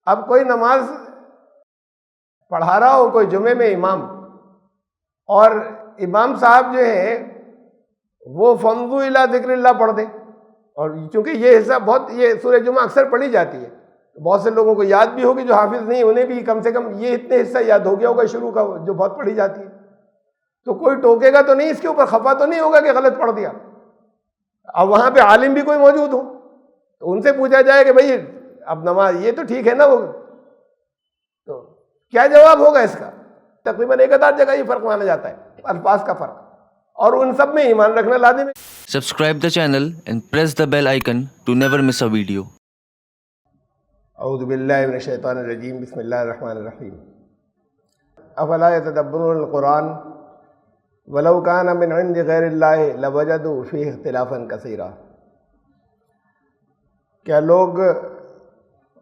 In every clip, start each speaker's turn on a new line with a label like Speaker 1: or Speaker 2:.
Speaker 1: اب کوئی نماز پڑھا رہا ہو، کوئی جمعے میں امام، اور امام صاحب جو ہیں وہ فَانظُرْ إِلَىٰ ذِكْرِ اللَّهِ پڑھ دیں، اور چونکہ یہ حصہ بہت، یہ سورہ جمعہ اکثر پڑھی جاتی ہے، بہت سے لوگوں کو یاد بھی ہوگی، جو حافظ نہیں انہیں بھی کم سے کم یہ اتنے حصہ یاد ہو گیا ہوگا شروع کا، جو بہت پڑھی جاتی ہے، تو کوئی ٹوکے گا تو نہیں، اس کے اوپر خفا تو نہیں ہوگا کہ غلط پڑھ دیا۔ اب وہاں پہ عالم بھی کوئی موجود ہو تو ان سے پوچھا جائے کہ بھائی اب نماز یہ تو ٹھیک ہے نا، وہ تو کیا جواب ہوگا اس کا؟ تقریباً 1000 جگہ یہ فرق مانا جاتا ہے، الفاظ کا فرق، اور ان سب میں ایمان رکھنا لازم ہے۔
Speaker 2: Subscribe the channel and press the bell icon to never miss a video.
Speaker 1: اعوذ باللہ من الشیطان الرجیم، بسم اللہ الرحمن الرحیم۔ افلا یتدبرون القرآن ولو کان من عند غیر اللہ لوجدوا فیہ اختلافا کثیرا۔ کیا لوگ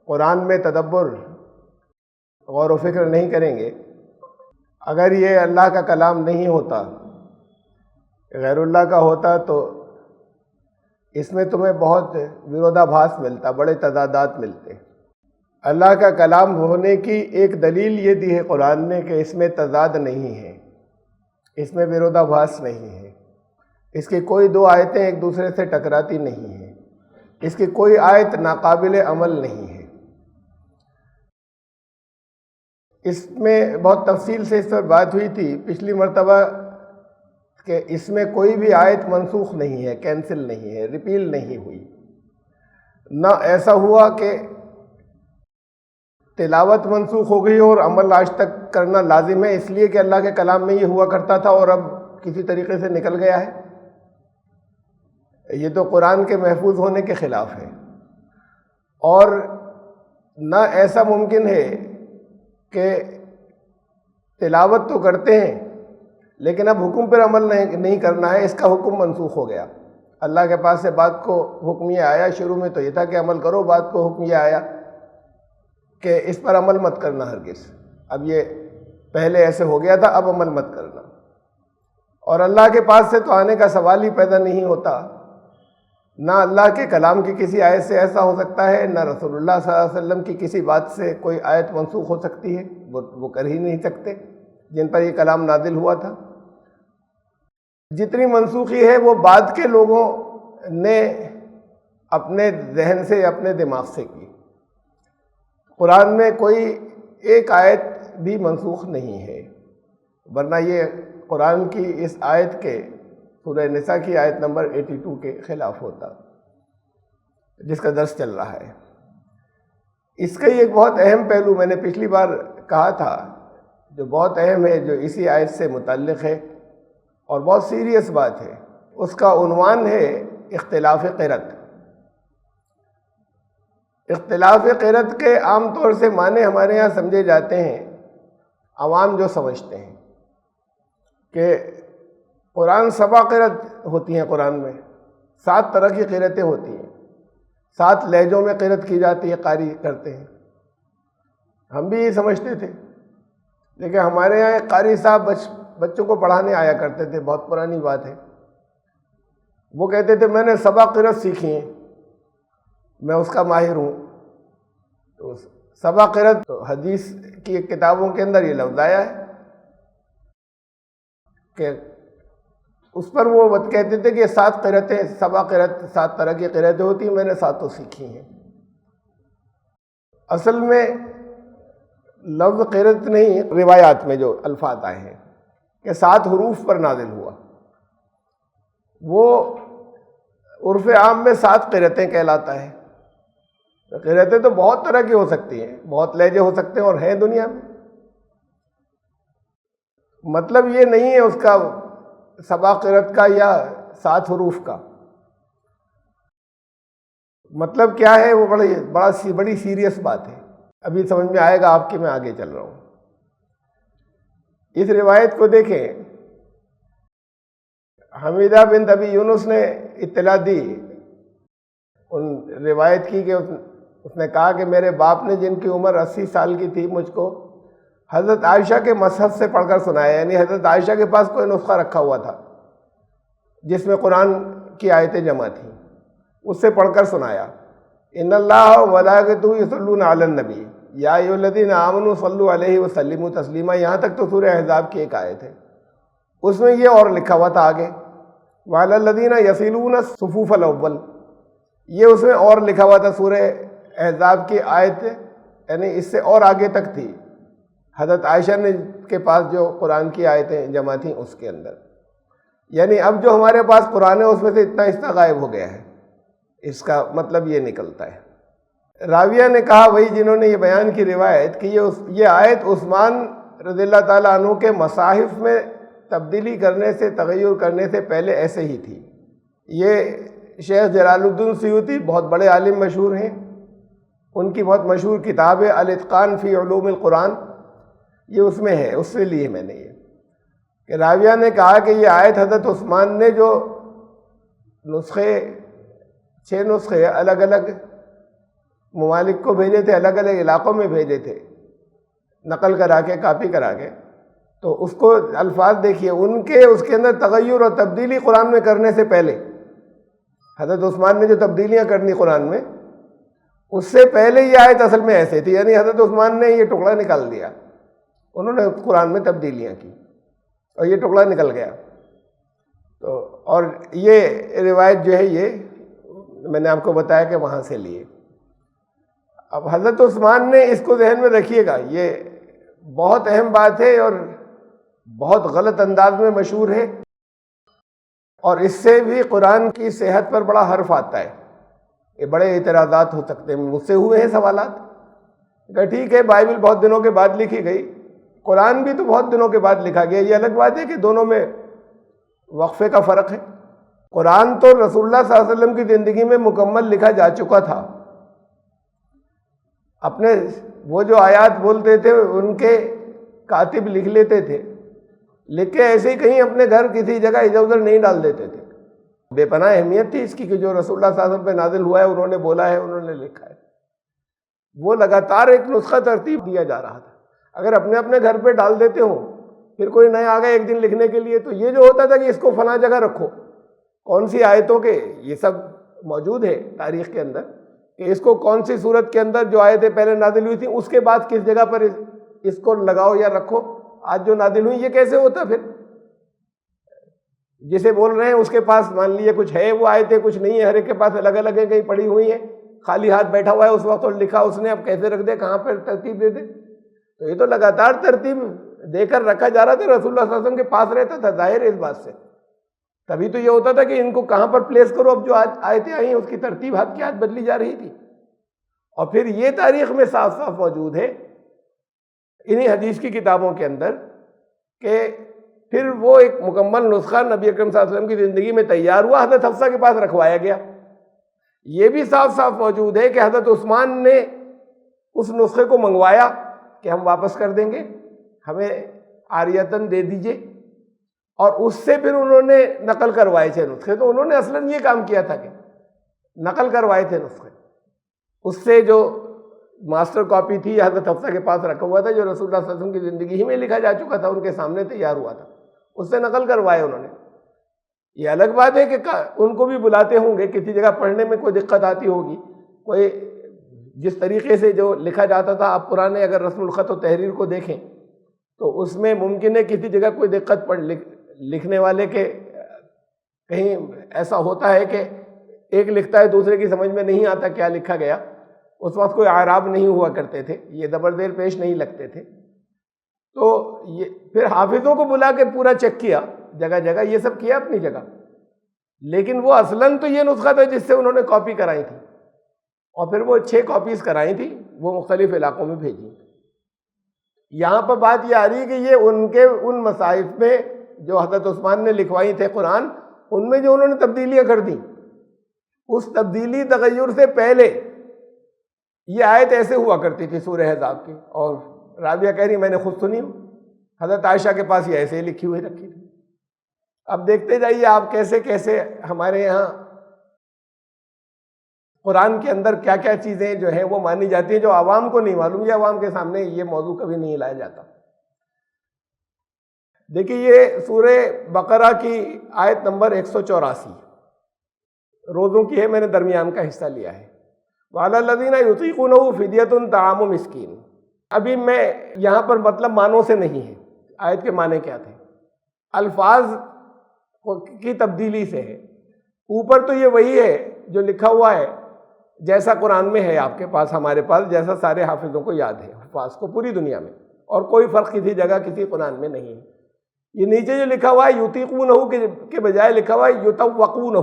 Speaker 1: قرآن میں تدبر، غور و فکر نہیں کریں گے؟ اگر یہ اللہ کا کلام نہیں ہوتا، غیر اللہ کا ہوتا، تو اس میں تمہیں بہت ورودابھاس ملتا، بڑے تضادات ملتے۔ اللہ کا کلام ہونے کی ایک دلیل یہ دی ہے قرآن نے کہ اس میں تضاد نہیں ہے، اس میں ورودابھاس نہیں ہے، اس کی کوئی دو آیتیں ایک دوسرے سے ٹکراتی نہیں ہیں، اس کی کوئی آیت ناقابل عمل نہیں ہے۔ اس میں بہت تفصیل سے اس پر بات ہوئی تھی پچھلی مرتبہ کہ اس میں کوئی بھی آیت منسوخ نہیں ہے، کینسل نہیں ہے، ریپیل نہیں ہوئی، نہ ایسا ہوا کہ تلاوت منسوخ ہو گئی اور عمل آج تک کرنا لازم ہے اس لیے کہ اللہ کے کلام میں یہ ہوا کرتا تھا اور اب کسی طریقے سے نکل گیا ہے۔ یہ تو قرآن کے محفوظ ہونے کے خلاف ہے، اور نہ ایسا ممکن ہے کہ تلاوت تو کرتے ہیں لیکن اب حکم پر عمل نہیں کرنا ہے، اس کا حکم منسوخ ہو گیا۔ اللہ کے پاس سے بات کو حکم یہ آیا، شروع میں تو یہ تھا کہ عمل کرو، بات کو حکم یہ آیا کہ اس پر عمل مت کرنا ہرگز۔ اب یہ پہلے ایسے ہو گیا تھا، اب عمل مت کرنا، اور اللہ کے پاس سے تو آنے کا سوال ہی پیدا نہیں ہوتا۔ نہ اللہ کے کلام کی کسی آیت سے ایسا ہو سکتا ہے، نہ رسول اللہ صلی اللہ علیہ وسلم کی کسی بات سے کوئی آیت منسوخ ہو سکتی ہے، وہ کر ہی نہیں سکتے جن پر یہ کلام نازل ہوا تھا۔ جتنی منسوخی ہے وہ بعد کے لوگوں نے اپنے ذہن سے، اپنے دماغ سے کی۔ قرآن میں کوئی ایک آیت بھی منسوخ نہیں ہے، ورنہ یہ قرآن کی اس آیت کے، سورہ نساء کی آیت نمبر 82 کے خلاف ہوتا، جس کا درس چل رہا ہے۔ اس کا ایک بہت اہم پہلو میں نے پچھلی بار کہا تھا، جو بہت اہم ہے، جو اسی آیت سے متعلق ہے اور بہت سیریس بات ہے، اس کا عنوان ہے اختلاف قرأت۔ اختلاف قرأت کے عام طور سے معنی ہمارے ہاں سمجھے جاتے ہیں، عوام جو سمجھتے ہیں کہ قرآن 7 قرأت ہوتی ہیں، قرآن میں 7 طرح کی قرأتیں ہوتی ہیں، 7 لہجوں میں قرأت کی جاتی ہے، قاری کرتے ہیں۔ ہم بھی یہ سمجھتے تھے، لیکن ہمارے یہاں ایک قاری صاحب بچوں کو پڑھانے آیا کرتے تھے، بہت پرانی بات ہے۔ وہ کہتے تھے میں نے 7 قرأت سیکھی ہیں، میں اس کا ماہر ہوں۔ تو 7 قرأت حدیث کی کتابوں کے اندر یہ لفظ آیا ہے کہ اس پر وہ کہتے تھے کہ 7 قرأتیں، 7 قرأت، 7 طرح کی قرأتیں ہوتی ہیں، میں نے 7 سیکھی ہیں۔ اصل میں لفظ قرأت نہیں، روایات میں جو الفاظ آئے ہیں کہ 7 حروف پر نازل ہوا، وہ عرف عام میں 7 قرأتیں کہلاتا ہے۔ قرأتیں تو بہت طرح کی ہو سکتی ہیں، بہت لہجے ہو سکتے ہیں اور ہیں دنیا میں۔ مطلب یہ نہیں ہے اس کا 7 قرأت کا یا 7 حروف کا، مطلب کیا ہے وہ بڑی سیریس بات ہے، ابھی سمجھ میں آئے گا آپ کی، میں آگے چل رہا ہوں۔ اس روایت کو دیکھیں، حمیدہ بنت ابی یونس نے اطلاع دی، ان روایت کی کہ اس نے کہا کہ میرے باپ نے، جن کی عمر 80 سال کی تھی، مجھ کو حضرت عائشہ کے مصحف سے پڑھ کر سنایا، یعنی حضرت عائشہ کے پاس کوئی نسخہ رکھا ہوا تھا جس میں قرآن کی آیتیں جمع تھیں، اس سے پڑھ کر سنایا۔ ان اللہ و ملائکتہ یصلون علی النبی، یا ایھا الذین آمنوا صلوا علیہ وسلموا تسلیما، یہاں تک تو سورہ احزاب کی ایک آیت ہے، اس میں یہ اور لکھا ہوا تھا آگے وعلی الذین یصلون الصفوف الاول، یہ اس میں اور لکھا ہوا تھا سورہ احزاب کی آیت، یعنی اس سے اور آگے تک تھی، حضرت عائشہ نے کے پاس جو قرآن کی آیتیں جمع تھیں اس کے اندر، یعنی اب جو ہمارے پاس قرآن ہے اس میں سے اتنا حصہ غائب ہو گیا ہے، اس کا مطلب یہ نکلتا ہے۔ راویہ نے کہا، وہی جنہوں نے یہ بیان کی روایت کہ یہ آیت عثمان رضی اللہ تعالیٰ عنہ کے مصاحف میں تبدیلی کرنے سے، تغیر کرنے سے پہلے ایسے ہی تھی۔ یہ شیخ جلال الدین سیوطی بہت بڑے عالم مشہور ہیں، ان کی بہت مشہور کتاب ہے الاتقان فی علوم القرآن، یہ اس میں ہے، اس سے لیے میں نے یہ کہ راویہ نے کہا کہ یہ آیت حضرت عثمان نے جو نسخے 6 نسخے الگ الگ ممالک کو بھیجے تھے، الگ الگ علاقوں میں بھیجے تھے، نقل کرا کے، کاپی کرا کے، تو اس کو الفاظ دیکھیے ان کے، اس کے اندر تغیر اور تبدیلی قرآن میں کرنے سے پہلے، حضرت عثمان نے جو تبدیلیاں کرنی قرآن میں، اس سے پہلے یہ آیت اصل میں ایسے تھی، یعنی حضرت عثمان نے یہ ٹکڑا نکال دیا، انہوں نے قرآن میں تبدیلیاں کی اور یہ ٹکڑا نکل گیا۔ تو اور یہ روایت جو ہے یہ میں نے آپ کو بتایا کہ وہاں سے لیے۔ اب حضرت عثمان نے اس کو ذہن میں رکھیے گا، یہ بہت اہم بات ہے اور بہت غلط انداز میں مشہور ہے، اور اس سے بھی قرآن کی صحت پر بڑا حرف آتا ہے، یہ بڑے اعتراضات ہو سکتے ہیں، مجھ سے ہوئے ہیں سوالات کہ ٹھیک ہے بائبل بہت دنوں کے بعد لکھی گئی، قرآن بھی تو بہت دنوں کے بعد لکھا گیا، یہ الگ بات ہے کہ دونوں میں وقفے کا فرق ہے۔ قرآن تو رسول اللہ صلی اللہ علیہ وسلم کی زندگی میں مکمل لکھا جا چکا تھا، اپنے وہ جو آیات بولتے تھے ان کے کاتب لکھ لیتے تھے، لکھ کے ایسے ہی کہیں اپنے گھر کسی جگہ ادھر ادھر نہیں ڈال دیتے تھے، بے پناہ اہمیت تھی اس کی کہ جو رسول اللہ صلی اللہ علیہ وسلم پہ نازل ہوا ہے انہوں نے بولا ہے، انہوں نے لکھا ہے، وہ لگاتار ایک نسخہ ترتیب دیا جا رہا تھا۔ اگر اپنے اپنے گھر پہ ڈال دیتے ہو، پھر کوئی نیا آ گیا ایک دن لکھنے کے لیے، تو یہ جو ہوتا تھا کہ اس کو فلاں جگہ رکھو، کون سی آیتوں کے، یہ سب موجود ہے تاریخ کے اندر کہ اس کو کون سی صورت کے اندر جو آیتیں پہلے نازل ہوئی تھیں اس کے بعد کس جگہ پر اس کو لگاؤ یا رکھو، آج جو نازل ہوئی، یہ کیسے ہوتا؟ پھر جسے بول رہے ہیں اس کے پاس مان لیے کچھ ہے وہ آیتیں، کچھ نہیں ہے، ہر ایک کے پاس الگ الگ ہیں، کہیں پڑی ہوئی ہیں، خالی ہاتھ بیٹھا ہوا ہے اس وقت اور لکھا اس نے، اب کیسے رکھ دے، کہاں پر ترتیب دے دے؟ تو یہ تو لگاتار ترتیب دے کر رکھا جا رہا تھا، رسول اللہ صلی اللہ علیہ وسلم کے پاس رہتا تھا، ظاہر ہے اس بات سے، تبھی تو یہ ہوتا تھا کہ ان کو کہاں پر پلیس کرو، اب جو آج آیتیں آئی ہیں اس کی ترتیب ہاتھ کی ہاتھ بدلی جا رہی تھی۔ اور پھر یہ تاریخ میں صاف صاف موجود ہے انہی حدیث کی کتابوں کے اندر کہ پھر وہ ایک مکمل نسخہ نبی اکرم صلی اللہ علیہ وسلم کی زندگی میں تیار ہوا، حضرت حفصہ کے پاس رکھوایا گیا۔ یہ بھی صاف صاف موجود ہے کہ حضرت عثمان نے اس نسخے کو منگوایا کہ ہم واپس کر دیں گے، ہمیں عاریتاً دے دیجئے، اور اس سے پھر انہوں نے نقل کروائے تھے نسخے، تو انہوں نے اصلاً یہ کام کیا تھا کہ نقل کروائے تھے نسخے، اس سے جو ماسٹر کاپی تھی حضرت حفصہ کے پاس رکھا ہوا تھا، جو رسول اللہ صلی اللہ علیہ وسلم کی زندگی ہی میں لکھا جا چکا تھا، ان کے سامنے تیار ہوا تھا، اس سے نقل کروائے انہوں نے۔ یہ الگ بات ہے کہ ان کو بھی بلاتے ہوں گے، کسی جگہ پڑھنے میں کوئی دقت آتی ہوگی، کوئی جس طریقے سے جو لکھا جاتا تھا، آپ پرانے اگر رسم الخط و تحریر کو دیکھیں تو اس میں ممکن ہے کسی جگہ کوئی دقت پڑ لکھنے والے کے، کہیں ایسا ہوتا ہے کہ ایک لکھتا ہے دوسرے کی سمجھ میں نہیں آتا کیا لکھا گیا، اس وقت کوئی اعراب نہیں ہوا کرتے تھے، یہ زبر زیر پیش نہیں لگتے تھے، تو یہ پھر حافظوں کو بلا کے پورا چیک کیا، جگہ جگہ یہ سب کیا اپنی جگہ، لیکن وہ اصلاً تو یہ نسخہ تھا جس سے انہوں نے کاپی کرائی تھی، اور پھر وہ 6 کاپیز کرائی تھی، وہ مختلف علاقوں میں بھیجی۔ یہاں پر بات یہ آ رہی ہے کہ یہ ان کے ان مصاحف میں جو حضرت عثمان نے لکھوائی تھے قرآن، ان میں جو انہوں نے تبدیلیاں کر دیں، اس تبدیلی تغیر سے پہلے یہ آیت ایسے ہوا کرتی تھی سورہ احزاب کی، اور رابعہ کہہ رہی میں نے خود سنی ہوں، حضرت عائشہ کے پاس یہ ایسے ہی لکھی ہوئی رکھی تھی۔ اب دیکھتے جائیے آپ کیسے کیسے ہمارے یہاں قرآن کے اندر کیا کیا چیزیں جو ہیں وہ مانی جاتی ہیں جو عوام کو نہیں معلوم، یا عوام کے سامنے یہ موضوع کبھی نہیں لایا جاتا۔ دیکھیے یہ سورہ بقرہ کی آیت نمبر 184 روزوں کی ہے، میں نے درمیان کا حصہ لیا ہے۔ وَعَلَى الَّذِينَ يُطِيقُونَهُ فِدْيَةٌ طَعَامُ مِسْكِينٍ، ابھی میں یہاں پر مطلب معنوں سے نہیں ہے، آیت کے معنی کیا تھے، الفاظ کی تبدیلی سے ہے۔ اوپر تو یہ وہی ہے جو لکھا ہوا ہے، جیسا قرآن میں ہے آپ کے پاس، ہمارے پاس، جیسا سارے حافظوں کو یاد ہے، حفاظ کو پوری دنیا میں، اور کوئی فرق کسی جگہ کسی قرآن میں نہیں ہے۔ یہ نیچے جو لکھا ہوا ہے یطیقونہ کے بجائے لکھا ہوا ہے یطوقونہ،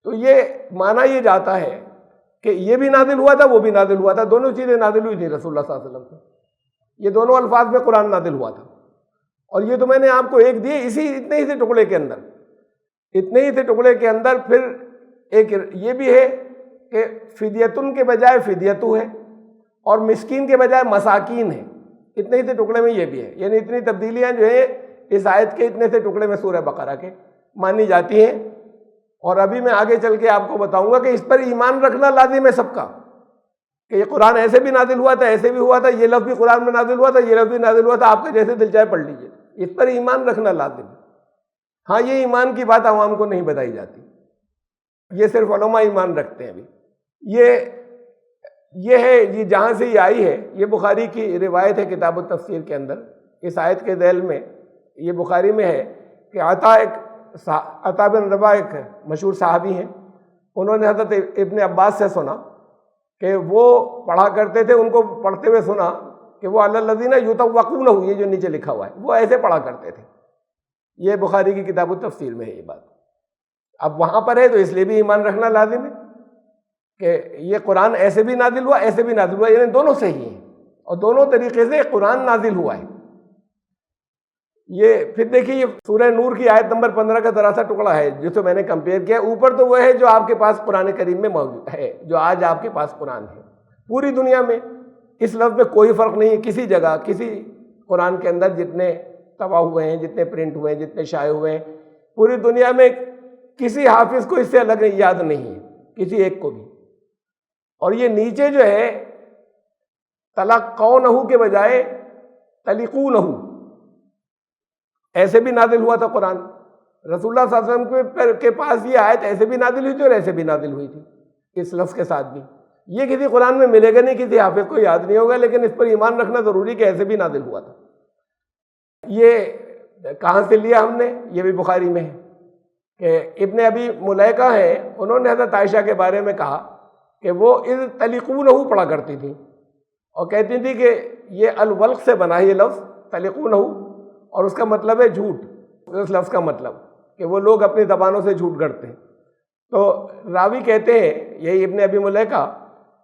Speaker 1: تو یہ معنی یہ جاتا ہے کہ یہ بھی نازل ہوا تھا، وہ بھی نازل ہوا تھا، دونوں چیزیں نازل ہوئی تھیں رسول اللہ صلی اللہ علیہ وسلم سے، یہ دونوں الفاظ میں قرآن نازل ہوا تھا۔ اور یہ تو میں نے آپ کو ایک دیے اتنے ہی سے ٹکڑے کے اندر، اتنے ہی سے ٹکڑے کے اندر۔ پھر ایک یہ بھی ہے کہ فدیتن کے بجائے فدیتو ہے، اور مسکین کے بجائے مساکین ہے، اتنے ہی سے ٹکڑے میں یہ بھی ہے۔ یعنی اتنی تبدیلیاں جو ہیں اس آیت کے اتنے سے ٹکڑے میں سورہ بقرہ کے مانی جاتی ہیں۔ اور ابھی میں آگے چل کے آپ کو بتاؤں گا کہ اس پر ایمان رکھنا لازم ہے سب کا، کہ یہ قرآن ایسے بھی نازل ہوا تھا، ایسے بھی ہوا تھا، یہ لفظ بھی قرآن میں نازل ہوا تھا، یہ لفظ بھی نازل ہوا تھا، آپ کا جیسے دل چاہے پڑھ لیجیے، اس پر ایمان رکھنا لازم ہے۔ ہاں، یہ ایمان کی بات عوام کو نہیں بتائی جاتی، یہ صرف علماء ایمان رکھتے ہیں۔ ابھی یہ ہے، یہ جہاں سے یہ آئی ہے، یہ بخاری کی روایت ہے کتاب التفسیر کے اندر۔ اس آیت کے ذیل میں یہ بخاری میں ہے کہ عطا بن ربا ایک مشہور صحابی ہیں، انہوں نے حضرت ابن عباس سے سنا کہ وہ پڑھا کرتے تھے، ان کو پڑھتے ہوئے سنا کہ وہ علی الذین یطوقونہ، یہ جو نیچے لکھا ہوا ہے وہ ایسے پڑھا کرتے تھے۔ یہ بخاری کی کتاب التفسیر میں ہے یہ بات۔ اب وہاں پر ہے تو اس لیے بھی ایمان رکھنا لازم ہے کہ یہ قرآن ایسے بھی نازل ہوا، ایسے بھی نازل ہوا، یعنی دونوں صحیح ہیں اور دونوں طریقے سے قرآن نازل ہوا ہے۔ یہ پھر دیکھیے، یہ سورہ نور کی آیت نمبر 15 کا ذرا سا ٹکڑا ہے جس سے میں نے کمپیئر کیا۔ اوپر تو وہ ہے جو آپ کے پاس قرآن کریم میں موجود ہے، جو آج آپ کے پاس قرآن ہے۔ پوری دنیا میں اس لفظ میں کوئی فرق نہیں ہے، کسی جگہ کسی قرآن کے اندر جتنے طبع ہوئے ہیں، جتنے پرنٹ ہوئے ہیں، جتنے شائع ہوئے ہیں، پوری دنیا میں کسی حافظ کو اس سے الگ یاد نہیں ہے، کسی ایک کو بھی۔ اور یہ نیچے جو ہے تلقونہ کے بجائے تلقونہ، ایسے بھی نازل ہوا تھا قرآن۔ رسول اللہ صلی اللہ علیہ وسلم کے پاس یہ آیت ایسے بھی نازل ہوئی تھی اور ایسے بھی نازل ہوئی تھی اس لفظ کے ساتھ بھی۔ یہ کسی قرآن میں ملے گا نہیں، کسی حافظ کو یاد نہیں ہوگا، لیکن اس پر ایمان رکھنا ضروری کہ ایسے بھی نازل ہوا تھا۔ یہ کہاں سے لیا ہم نے؟ یہ بھی بخاری میں ہے کہ ابن ابی ملیکہ ہیں، انہوں نے حضرت عائشہ کے بارے میں کہا کہ وہ اذ تلقونہ پڑھا کرتی تھی اور کہتی تھی کہ یہ الولق سے بنا ہے یہ لفظ تلقونہ، اور اس کا مطلب ہے جھوٹ۔ اس لفظ کا مطلب کہ وہ لوگ اپنی زبانوں سے جھوٹ گڑھتے ہیں۔ تو راوی کہتے ہیں، یہی ابن ابی ملیکہ،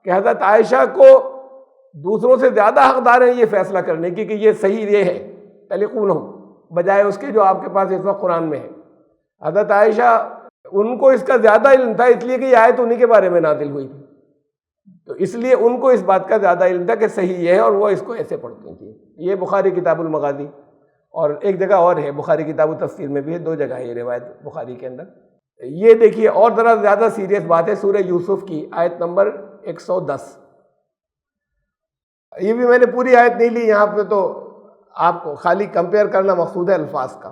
Speaker 1: کہ حضرت عائشہ کو دوسروں سے زیادہ حقدار ہیں یہ فیصلہ کرنے کی کہ یہ صحیح یہ ہے تلقونہ، بجائے اس کے جو آپ کے پاس اس وقت قرآن میں ہے۔ حضرت عائشہ ان کو اس کا زیادہ علم تھا، اس لیے کہ یہ آیت انہی کے بارے میں نازل ہوئی تھی، تو اس لیے ان کو اس بات کا زیادہ علم تھا کہ صحیح یہ ہے، اور وہ اس کو ایسے پڑھتی تھیں۔ یہ بخاری کتاب المغازی، اور ایک جگہ اور ہے بخاری کتاب التفسیر میں بھی ہے، دو جگہ ہے یہ روایت بخاری کے اندر۔ یہ دیکھیے، اور ذرا زیادہ سیریس بات ہے سورہ یوسف کی آیت نمبر 110۔ یہ بھی میں نے پوری آیت نہیں لی یہاں پہ، تو آپ کو خالی کمپیئر کرنا مقصود ہے الفاظ کا،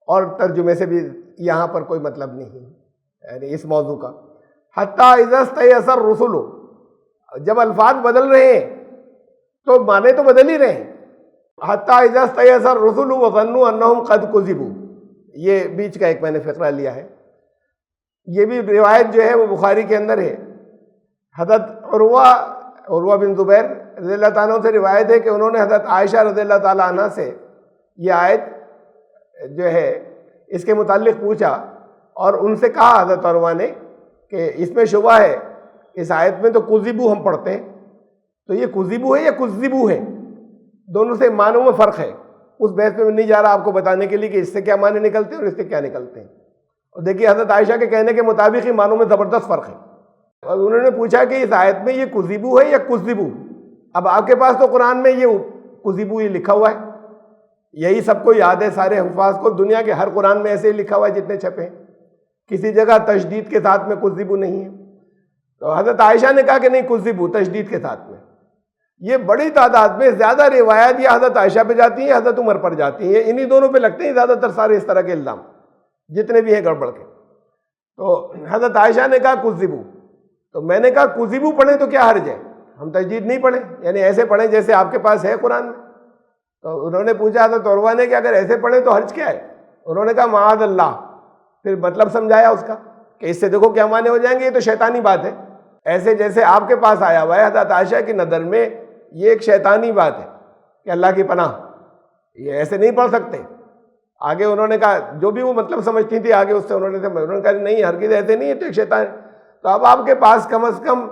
Speaker 1: اور ترجمے سے بھی یہاں پر کوئی مطلب نہیں ہے یعنی اس موضوع کا۔ حتیٰ اذا استیأس الرسل، جب الفاظ بدل رہے ہیں تو معنی تو بدل ہی رہے ہیں۔ حتیٰ اذا استیأس الرسل وظنوا انہم قد کذبوا، یہ بیچ کا ایک میں نے فقرہ لیا ہے۔ یہ بھی روایت جو ہے وہ بخاری کے اندر ہے۔ حضرت عروہ بن زبیر رضی اللہ تعالیٰ عنہ سے روایت ہے کہ انہوں نے حضرت عائشہ رضی اللہ تعالیٰ عنہ سے یہ آیت جو ہے اس کے متعلق پوچھا، اور ان سے کہا حضرت عروہ نے کہ اس میں شبہ ہے، اس آیت میں تو کذبوا ہم پڑھتے ہیں، تو یہ کذبوا ہے یا کذبوا ہے؟ دونوں سے معنوں میں فرق ہے۔ اس بحث میں نہیں جا رہا آپ کو بتانے کے لیے کہ اس سے کیا معنی نکلتے ہیں اور اس سے کیا نکلتے ہیں۔ اور دیکھیے حضرت عائشہ کے کہنے کے مطابق ہی معنوں میں زبردست فرق ہے۔ اور انہوں نے پوچھا کہ اس آیت میں یہ کذبوا ہے یا کذبوا؟ اب آپ کے پاس تو قرآن میں یہ کذبوا یہ لکھا ہوا ہے، یہی سب کو یاد ہے، سارے حفاظ کو، دنیا کے ہر قرآن میں ایسے ہی لکھا ہوا ہے جتنے چھپے ہیں، کسی جگہ تشدید کے ساتھ میں کذبوا نہیں ہے۔ تو حضرت عائشہ نے کہا کہ نہیں، کذبوا تشدید کے ساتھ میں۔ یہ بڑی تعداد میں زیادہ روایات یہ حضرت عائشہ پہ جاتی ہیں، حضرت عمر پر جاتی ہیں، انہی دونوں پہ لگتے ہیں زیادہ تر سارے اس طرح کے الزام جتنے بھی ہیں گڑبڑ کے۔ تو حضرت عائشہ نے کہا کذبوا، تو میں نے کہا کذبوا پڑھیں تو کیا حرج ہے؟ ہم تجدید نہیں پڑھیں، یعنی ایسے پڑھیں جیسے آپ کے پاس ہے قرآن میں۔ تو انہوں نے پوچھا حضرت عروہ نے کہ اگر ایسے پڑھیں تو حرج کیا ہے؟ انہوں نے کہا معاذ اللہ، پھر مطلب سمجھایا اس کا کہ اس سے دیکھو کیا معنی ہو جائیں گے، یہ تو شیطانی بات ہے، ایسے جیسے آپ کے پاس آیا ہوا ہے حضرت عائشہ کی نظر میں یہ ایک شیطانی بات ہے کہ اللہ کی پناہ، یہ ایسے نہیں پڑھ سکتے۔ آگے انہوں نے کہا جو بھی وہ مطلب سمجھتی تھی آگے اس سے انہوں نے کہا نہیں ہرگز ایسے نہیں ہے، تو ایک شیطان ہے۔ تو اب آپ کے پاس کم از کم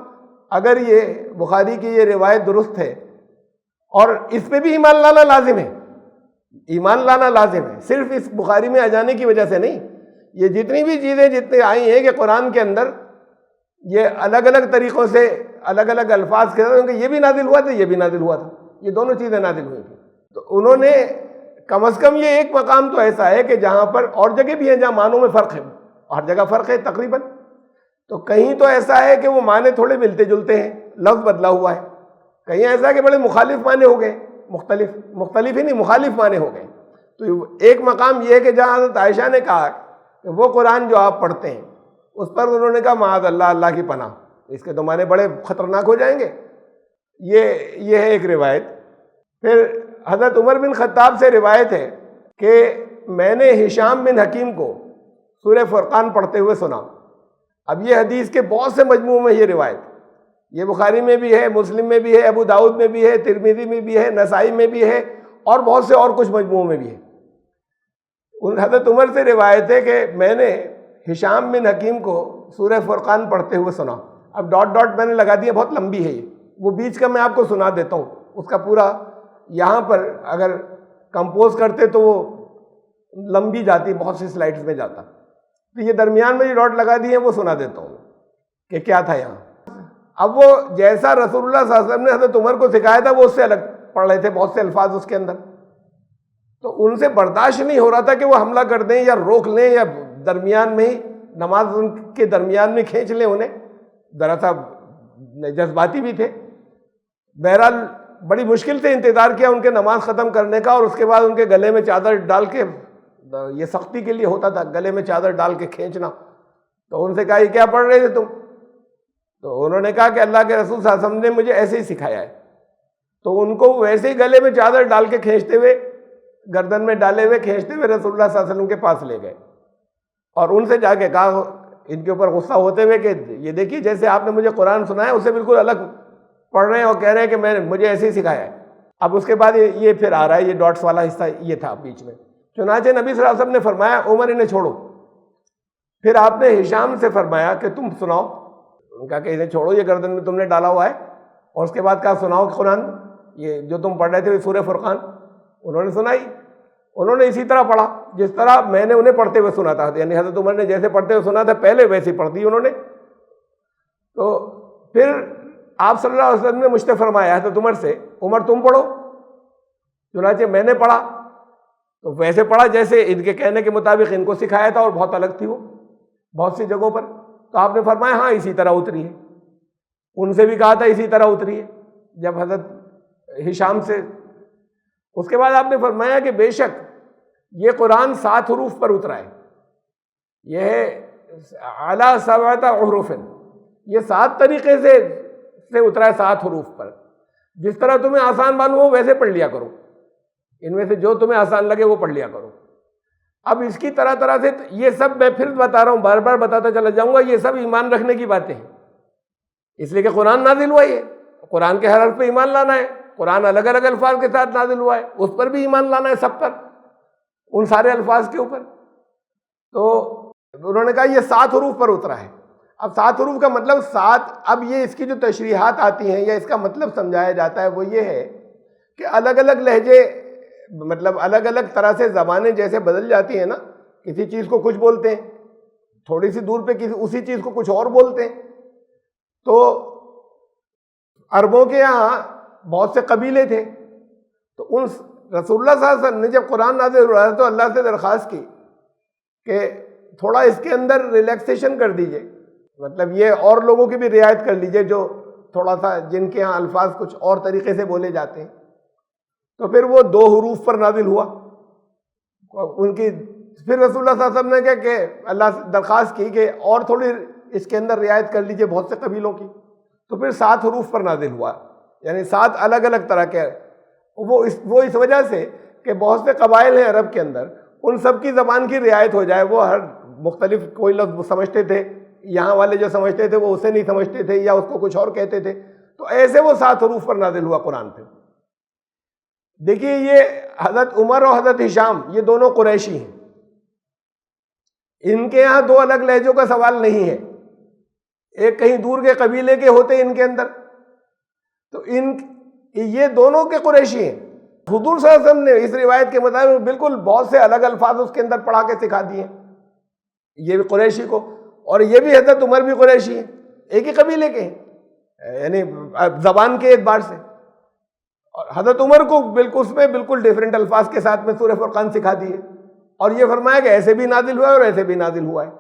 Speaker 1: اگر یہ بخاری کی یہ روایت درست ہے اور اس پہ بھی ایمان لانا لازم ہے، ایمان لانا لازم ہے، صرف اس بخاری میں آ جانے کی وجہ سے نہیں، یہ جتنی بھی چیزیں جتنے آئی ہیں کہ قرآن کے اندر یہ الگ الگ طریقوں سے الگ الگ الفاظ کے ساتھ، یہ بھی نازل ہوا تھا یہ بھی نازل ہوا تھا، یہ دونوں چیزیں نازل ہوئی تھیں۔ تو انہوں نے کم از کم یہ ایک مقام تو ایسا ہے کہ جہاں پر اور جگہ بھی ہیں جہاں معنوں میں فرق ہے، ہر جگہ فرق ہے تقریباً، تو کہیں تو ایسا ہے کہ وہ معنی تھوڑے ملتے جلتے ہیں، لفظ بدلا ہوا ہے، کہیں ایسا ہے کہ بڑے مخالف معنی ہو گئے، مختلف ہی نہیں مخالف معنی ہو گئے۔ تو ایک مقام یہ ہے کہ جہاں حضرت عائشہ نے کہا کہ وہ قرآن جو آپ پڑھتے ہیں اس پر انہوں نے کہا معاذ اللہ، اللہ کی پناہ، اس کے تو معنی بڑے خطرناک ہو جائیں گے۔ یہ ہے ایک روایت۔ پھر حضرت عمر بن خطاب سے روایت ہے کہ میں نے ہشام بن حکیم کو سورہ فرقان پڑھتے ہوئے سنا۔ اب یہ حدیث کے بہت سے مجموع میں یہ روایت، یہ بخاری میں بھی ہے، مسلم میں بھی ہے، ابو داؤد میں بھی ہے، ترمذی میں بھی ہے، نسائی میں بھی ہے، اور بہت سے اور کچھ مجموعوں میں بھی ہے۔ حضرت عمر سے روایت ہے کہ میں نے ہشام بن حکیم کو سورہ فرقان پڑھتے ہوئے سنا۔ اب ڈاٹ ڈاٹ میں نے لگا دیا، بہت لمبی ہے یہ، وہ بیچ کا میں آپ کو سنا دیتا ہوں، اس کا پورا یہاں پر اگر کمپوز کرتے تو وہ لمبی جاتی، بہت سی سلائڈز میں جاتا، تو یہ درمیان میں جو ڈاٹ لگا دیے ہیں وہ سنا دیتا ہوں کہ کیا تھا یہاں۔ اب وہ جیسا رسول اللہ صلی اللہ علیہ وسلم نے حضرت عمر کو سکھایا تھا وہ اس سے الگ پڑھ رہے تھے، بہت سے الفاظ اس کے اندر، تو ان سے برداشت نہیں ہو رہا تھا کہ وہ حملہ کر دیں یا روک لیں یا درمیان میں ہی نماز ان کے درمیان میں کھینچ لیں انہیں، دراصل جذباتی بھی تھے۔ بہرحال بڑی مشکل سے انتظار کیا ان کے نماز ختم کرنے کا، اور اس کے بعد ان کے گلے میں چادر ڈال کے، یہ سختی کے لیے ہوتا تھا گلے میں چادر ڈال کے کھینچنا، تو ان سے کہا یہ کیا پڑھ رہے تھے تم؟ تو انہوں نے کہا کہ اللہ کے رسول صلی اللہ علیہ وسلم نے مجھے ایسے ہی سکھایا ہے۔ تو ان کو ویسے ہی گلے میں چادر ڈال کے کھینچتے ہوئے، گردن میں ڈالے ہوئے کھینچتے ہوئے رسول اللہ صلی اللہ علیہ وسلم کے پاس لے گئے، اور ان سے جا کے کہا ان کے اوپر غصہ ہوتے ہوئے کہ یہ دیکھیے جیسے آپ نے مجھے قرآن سنایا اسے بالکل الگ پڑھ رہے ہیں اور کہہ رہے ہیں کہ مجھے ایسے ہی سکھایا ہے۔ اب اس کے بعد یہ پھر آ رہا ہے، یہ ڈاٹس والا حصہ یہ تھا بیچ میں۔ چنانچہ نبی صلی اللہ علیہ وسلم نے فرمایا عمر انہیں چھوڑو، پھر آپ نے ہشام سے فرمایا کہ تم سناؤ، ان کا کہ انہیں چھوڑو، یہ گردن میں تم نے ڈالا ہوا ہے، اور اس کے بعد کہا سناؤ قرآن، یہ جو تم پڑھ رہے تھے سورہ فرقان۔ انہوں نے سنائی، انہوں نے اسی طرح پڑھا جس طرح میں نے انہیں پڑھتے ہوئے سنا تھا، یعنی حضرت عمر نے جیسے پڑھتے ہوئے سنا تھا پہلے ویسے پڑھ دی انہوں نے۔ تو پھر آپ صلی اللہ علیہ وسلم نے مجھ سے فرمایا حضرت عمر سے، عمر تم پڑھو، چنانچہ میں نے پڑھا تو ویسے پڑھا جیسے ان کے کہنے کے مطابق ان کو سکھایا تھا، اور بہت الگ تھی وہ بہت سی جگہوں پر۔ تو آپ نے فرمایا ہاں اسی طرح اتری ہے، ان سے بھی کہا تھا اسی طرح اتری ہے جب حضرت ہشام سے۔ اس کے بعد آپ نے فرمایا کہ بے شک یہ قرآن 7 حروف پر اترا ہے، یہ ہے اعلیٰ 7 حروف، یہ 7 طریقے سے اترا ہے 7 حروف پر، جس طرح تمہیں آسان معلوم ہو ویسے پڑھ لیا کرو، ان میں سے جو تمہیں آسان لگے وہ پڑھ لیا کرو۔ اب اس کی طرح طرح سے یہ سب میں پھر بتا رہا ہوں، بار بار بتاتا چلا جاؤں گا، یہ سب ایمان رکھنے کی باتیں ہیں، اس لیے کہ قرآن نازل ہوا ہے، قرآن کے ہر حرف پہ ایمان لانا ہے، قرآن الگ الگ الفاظ کے ساتھ نازل ہوا ہے، اس پر بھی ایمان لانا ہے، سب پر، ان سارے الفاظ کے اوپر۔ تو انہوں نے کہا یہ 7 حروف پر اترا ہے۔ اب 7 حروف کا مطلب 7، اب یہ اس کی جو تشریحات آتی ہیں یا اس کا مطلب سمجھایا جاتا ہے وہ یہ ہے کہ الگ الگ لہجے، مطلب الگ الگ طرح سے زبانیں جیسے بدل جاتی ہیں نا، کسی چیز کو کچھ بولتے ہیں، تھوڑی سی دور پہ اسی چیز کو کچھ اور بولتے ہیں۔ تو عربوں کے یہاں بہت سے قبیلے تھے، تو ان رسول اللہ صلی اللہ علیہ وسلم نے جب قرآن نازل ہوا تو اللہ سے درخواست کی کہ تھوڑا اس کے اندر ریلیکسیشن کر دیجئے، مطلب یہ اور لوگوں کی بھی رعایت کر لیجئے جو تھوڑا سا جن کے ہاں الفاظ کچھ اور طریقے سے بولے جاتے ہیں۔ تو پھر وہ 2 حروف پر نازل ہوا ان کی۔ پھر رسول اللہ صلی اللہ علیہ وسلم نے کہا کہ اللہ سے درخواست کی کہ اور تھوڑی اس کے اندر رعایت کر لیجئے بہت سے قبیلوں کی، تو پھر 7 حروف پر نازل ہوا، یعنی 7 الگ الگ طرح کے، وہ اس وجہ سے کہ بہت سے قبائل ہیں عرب کے اندر، ان سب کی زبان کی رعایت ہو جائے، وہ ہر مختلف کوئی لفظ سمجھتے تھے، یہاں والے جو سمجھتے تھے وہ اسے نہیں سمجھتے تھے یا اس کو کچھ اور کہتے تھے، تو ایسے وہ 7 حروف پر نازل ہوا قرآن پہ۔ دیکھیے یہ حضرت عمر اور حضرت ہشام یہ دونوں قریشی ہیں، ان کے یہاں 2 الگ لہجوں کا سوال نہیں ہے، ایک کہیں دور کے قبیلے کے ہوتے ان کے اندر، تو یہ دونوں کے قریشی ہیں۔ حضور صلی اللہ علیہ وسلم نے اس روایت کے مطابق بالکل بہت سے الگ الفاظ اس کے اندر پڑھا کے سکھا دیے ہیں، یہ بھی قریشی کو، اور یہ بھی حضرت عمر بھی قریشی ہیں، ایک ہی قبیلے کے ہیں، یعنی زبان کے اعتبار سے، اور حضرت عمر کو بالکل اس میں بالکل ڈیفرنٹ الفاظ کے ساتھ میں سورہ فرقان سکھا دیے، اور یہ فرمایا کہ ایسے بھی نازل ہوا ہے اور ایسے بھی نازل ہوا ہے۔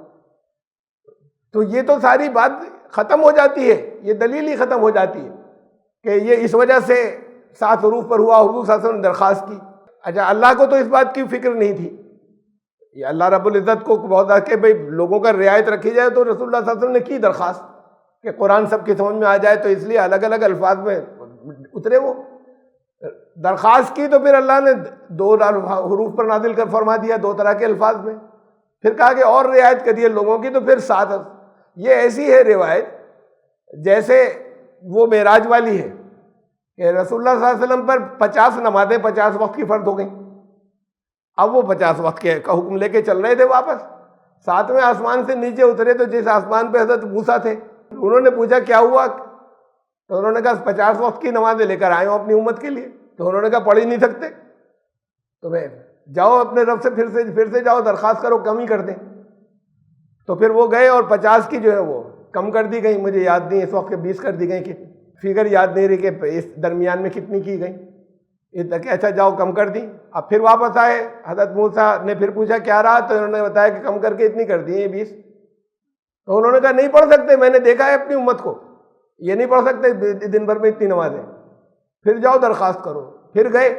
Speaker 1: تو یہ تو ساری بات ختم ہو جاتی ہے، یہ دلیل ہی ختم ہو جاتی ہے کہ یہ اس وجہ سے 7 حروف پر ہوا۔ حضور صلی اللہ علیہ وسلم نے درخواست کی، اچھا اللہ کو تو اس بات کی فکر نہیں تھی، یہ اللہ رب العزت کو بہت کہ بھئی لوگوں کا رعایت رکھی جائے، تو رسول اللہ صلی اللہ علیہ وسلم نے کی درخواست کہ قرآن سب کی سمجھ میں آ جائے، تو اس لیے الگ الگ الفاظ میں اترے، وہ درخواست کی تو پھر اللہ نے 2 حروف پر نازل کر فرما دیا، 2 طرح کے الفاظ میں، پھر کہا کہ اور رعایت کریے لوگوں کی، تو پھر 7۔ یہ ایسی ہے روایت جیسے وہ معراج والی ہے کہ رسول اللہ صلی اللہ علیہ وسلم پر 50 نمازیں 50 وقت کی فرض ہو گئیں، اب وہ 50 وقت کے کا حکم لے کے چل رہے تھے واپس، 7ویں آسمان سے نیچے اترے تو جس آسمان پہ حضرت موسیٰ تھے، انہوں نے پوچھا کیا ہوا، تو انہوں نے کہا 50 وقت کی نمازیں لے کر آئے ہوں اپنی امت کے لیے، تو انہوں نے کہا پڑھ ہی نہیں سکتے، تو میں جاؤ اپنے رب سے پھر سے جاؤ درخواست کرو کم ہی کر دیں، تو پھر وہ گئے اور 50 کی جو ہے وہ کم کر دی گئی، مجھے یاد نہیں اس وقت 20 کر دی گئی، کہ فگر یاد نہیں رہی کہ اس درمیان میں کتنی کی گئی، یہ تک اچھا جاؤ کم کر دی۔ اب پھر واپس آئے، حضرت موسیٰ نے پھر پوچھا کیا رہا، تو انہوں نے بتایا کہ کم کر کے اتنی کر دی ہیں 20، تو انہوں نے کہا نہیں پڑھ سکتے، میں نے دیکھا ہے اپنی امت کو، یہ نہیں پڑھ سکتے دن بھر میں اتنی نمازیں، پھر جاؤ درخواست کرو، پھر گئے،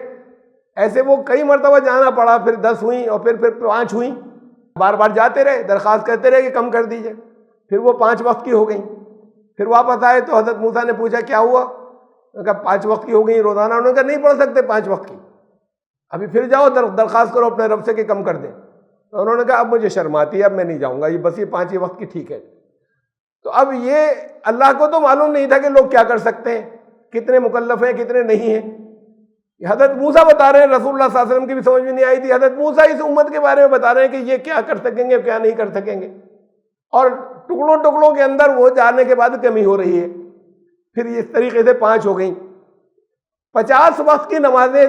Speaker 1: ایسے وہ کئی مرتبہ جانا پڑا، پھر 10 ہوئیں اور پھر 5 ہوئیں، بار بار جاتے رہے درخواست کرتے رہے کہ کم کر دیجئے، پھر وہ 5 وقت کی ہو گئیں، پھر واپس آئے تو حضرت موسیٰ نے پوچھا کیا ہوا، انہوں نے کہا 5 وقت کی ہو گئی روزانہ، انہوں نے کہا نہیں پڑھ سکتے 5 وقت کی، ابھی پھر جاؤ درخواست کرو اپنے رب سے کہ کم کر دیں، تو انہوں نے کہا اب مجھے شرم آتی ہے، اب میں نہیں جاؤں گا، یہ بس یہ 5 ہی وقت کی ٹھیک ہے۔ تو اب یہ اللہ کو تو معلوم نہیں تھا کہ لوگ کیا کر سکتے ہیں، کتنے مکلف ہیں کتنے نہیں ہیں، حضرت موسیٰ بتا رہے ہیں، رسول اللہ صلی اللہ علیہ وسلم کی بھی سمجھ میں نہیں آئی تھی، حضرت موسیٰ اس امت کے بارے میں بتا رہے ہیں کہ یہ کیا کر سکیں گے کیا نہیں کر سکیں گے، اور ٹکڑوں ٹکڑوں کے اندر وہ جانے کے بعد کمی ہو رہی ہے، پھر اس طریقے سے 5 ہو گئیں، 50 وقت کی نمازیں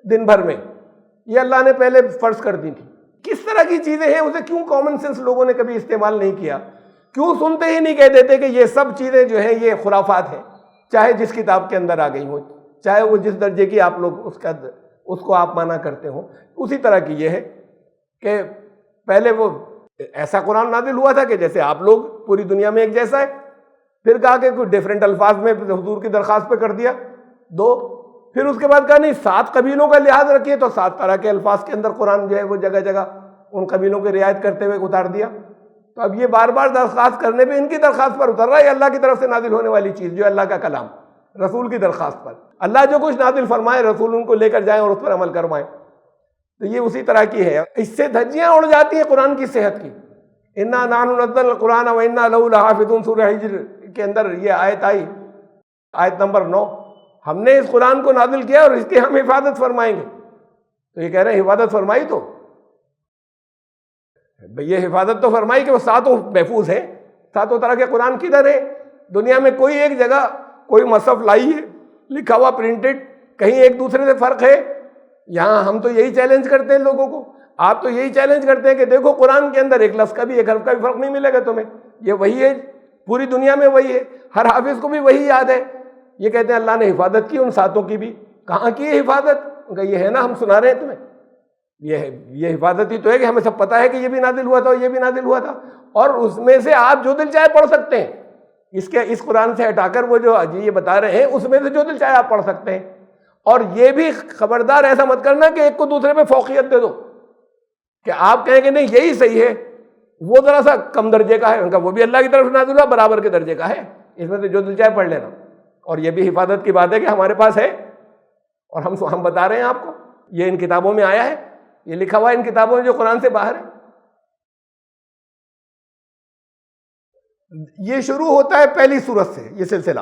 Speaker 1: دن بھر میں یہ اللہ نے پہلے فرض کر دی تھی۔ کس طرح کی چیزیں ہیں، اسے کیوں کامن سینس لوگوں نے کبھی استعمال نہیں کیا، کیوں سنتے ہی نہیں کہہ دیتے کہ یہ سب چیزیں جو ہیں یہ خرافات ہیں، چاہے جس کتاب کے اندر آ گئی ہوں، چاہے وہ جس درجے کی آپ لوگ اس کو آپ مانا کرتے ہو۔ اسی طرح کی یہ ہے کہ پہلے وہ ایسا قرآن نازل ہوا تھا کہ جیسے آپ لوگ پوری دنیا میں ایک جیسا ہے، پھر کہا کہ کوئی ڈیفرنٹ الفاظ میں حضور کی درخواست پہ کر دیا 2، پھر اس کے بعد کہا نہیں 7 قبیلوں کا لحاظ رکھیے، تو 7 طرح کے الفاظ کے اندر قرآن جو ہے وہ جگہ جگہ ان قبیلوں کی رعایت کرتے ہوئے اتار دیا۔ تو اب یہ بار بار درخواست کرنے پہ ان کی درخواست پر اتر رہا ہے، اللہ کی طرف سے نازل ہونے والی چیز جو اللہ کا کلام رسول کی درخواست پر، اللہ جو کچھ نازل فرمائے رسول ان کو لے کر جائیں اور اس پر عمل کروائیں، تو یہ اسی طرح کی ہے۔ اس سے دھجیاں اڑ جاتی ہیں قرآن کی صحت کی۔ انا نحن نزلنا القرآن وانا لہ لحافظون، سورہ ہجر کے اندر یہ آیت آئی، آیت نمبر 9، ہم نے اس قرآن کو نازل کیا اور اس کی ہم حفاظت فرمائیں گے۔ تو یہ کہہ رہے ہیں حفاظت فرمائی، تو یہ حفاظت تو فرمائی کہ وہ 7 محفوظ ہیں، 7 طرح کے قرآن کدھر ہے؟ دنیا میں کوئی ایک جگہ کوئی مصحف لائی ہے لکھا ہوا پرنٹڈ، کہیں ایک دوسرے سے فرق ہے؟ یہاں ہم تو یہی چیلنج کرتے ہیں لوگوں کو، آپ تو یہی چیلنج کرتے ہیں کہ دیکھو قرآن کے اندر ایک لفظ کا بھی ایک حرف کا بھی فرق نہیں ملے گا تمہیں، یہ وہی ہے، پوری دنیا میں وہی ہے، ہر حافظ کو بھی وہی یاد ہے۔ یہ کہتے ہیں اللہ نے حفاظت کی ان 7 کی بھی، کہاں کی ہے حفاظت؟ یہ ہے نا ہم سنا رہے ہیں تمہیں، یہ حفاظت ہی تو ہے کہ ہمیں سب پتہ ہے کہ یہ بھی نازل ہوا تھا اور یہ بھی نازل ہوا تھا، اور اس میں سے آپ جو دل چاہے پڑھ سکتے ہیں، اس قرآن سے ہٹا کر وہ جو یہ بتا رہے ہیں اس میں سے جو دل چاہے آپ پڑھ سکتے ہیں۔ اور یہ بھی خبردار ایسا مت کرنا کہ ایک کو دوسرے پہ فوقیت دے دو کہ آپ کہیں کہ نہیں یہی صحیح ہے، وہ ذرا سا کم درجے کا ہے، ان کا وہ بھی اللہ کی طرف سے نازل ہوا برابر کے درجے کا ہے، اس میں سے جو دل چاہے پڑھ لینا. اور یہ بھی حفاظت کی بات ہے کہ ہمارے پاس ہے اور ہم بتا رہے ہیں آپ کو. یہ ان کتابوں میں آیا ہے, یہ لکھا ہوا ہے ان کتابوں میں جو قرآن سے باہر ہے. یہ شروع ہوتا ہے پہلی سورت سے یہ سلسلہ.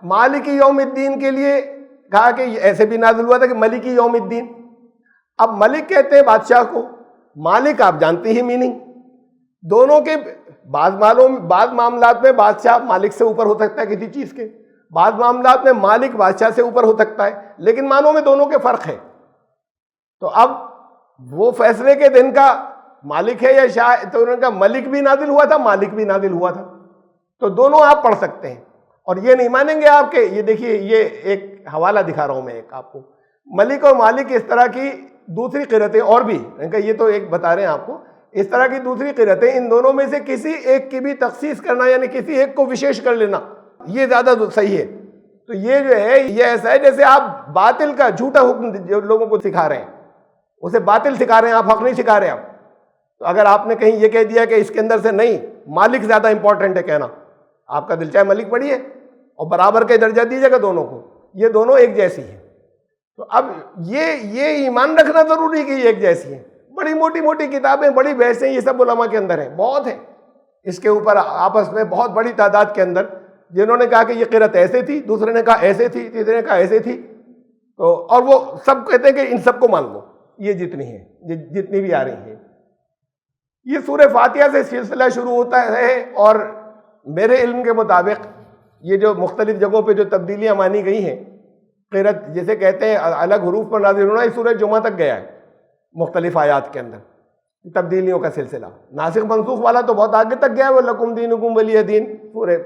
Speaker 1: مالک یوم الدین کے لیے کہا کہ ایسے بھی نازل ہوا تھا کہ ملک یوم الدین. اب ملک کہتے ہیں بادشاہ کو, مالک آپ جانتے ہی میننگ. دونوں کے بعض معاملات میں بادشاہ مالک سے اوپر ہو سکتا ہے کسی چیز کے, بعض معاملات میں مالک بادشاہ سے اوپر ہو سکتا ہے, لیکن معنوں میں دونوں کے فرق ہے. تو اب وہ فیصلے کے دن کا مالک ہے یا شاہ, تو ان کا ملک بھی نازل ہوا تھا, مالک بھی نازل ہوا تھا. تو دونوں آپ پڑھ سکتے ہیں اور یہ نہیں مانیں گے آپ کے. یہ دیکھیے, یہ ایک حوالہ دکھا رہا ہوں میں ایک آپ کو. ملک اور مالک اس طرح کی دوسری قرأتیں اور بھی, یہ تو ایک بتا رہے ہیں آپ کو, اس طرح کی دوسری قرأتیں, ان دونوں میں سے کسی ایک کی بھی تخصیص کرنا یعنی کسی ایک کو وشیش کر لینا, یہ زیادہ صحیح ہے. تو یہ جو ہے یہ ایسا ہے جیسے آپ باطل کا جھوٹا حکم جو لوگوں کو سکھا رہے ہیں, اسے باطل سکھا رہے ہیں, آپ حق نہیں سکھا رہے. آپ تو اگر آپ نے کہیں یہ کہہ دیا کہ اس کے اندر سے نہیں, مالک زیادہ امپورٹنٹ ہے کہنا, آپ کا دل چاہے ملک پڑھیے اور برابر کے درجہ دیجیے گا دونوں کو, یہ دونوں ایک جیسی ہیں. تو اب یہ ایمان رکھنا ضروری کہ یہ ایک جیسی ہیں. بڑی موٹی موٹی کتابیں, بڑی بحثیں, یہ سب علماء کے اندر ہیں, بہت ہیں اس کے اوپر آپس میں, بہت بڑی تعداد کے اندر, جنہوں نے کہا کہ یہ قرأت ایسے تھی, دوسرے نے کہا ایسے تھی, تیسرے نے کہا ایسے تھی. تو اور وہ سب کہتے ہیں کہ ان سب کو مان لو, یہ جتنی ہیں, جتنی بھی آ رہی ہیں. یہ سورہ فاتحہ سے سلسلہ شروع ہوتا ہے اور میرے علم کے مطابق یہ جو مختلف جگہوں پہ جو تبدیلیاں مانی گئی ہیں, قرأت جسے کہتے ہیں الگ حروف پر نازل ہونا, یہ سورہ جمعہ تک گیا ہے. مختلف آیات کے اندر تبدیلیوں کا سلسلہ, ناسخ منسوخ والا تو بہت آگے تک گیا ہے, وہ لکم دینکم ولی دین سورہ,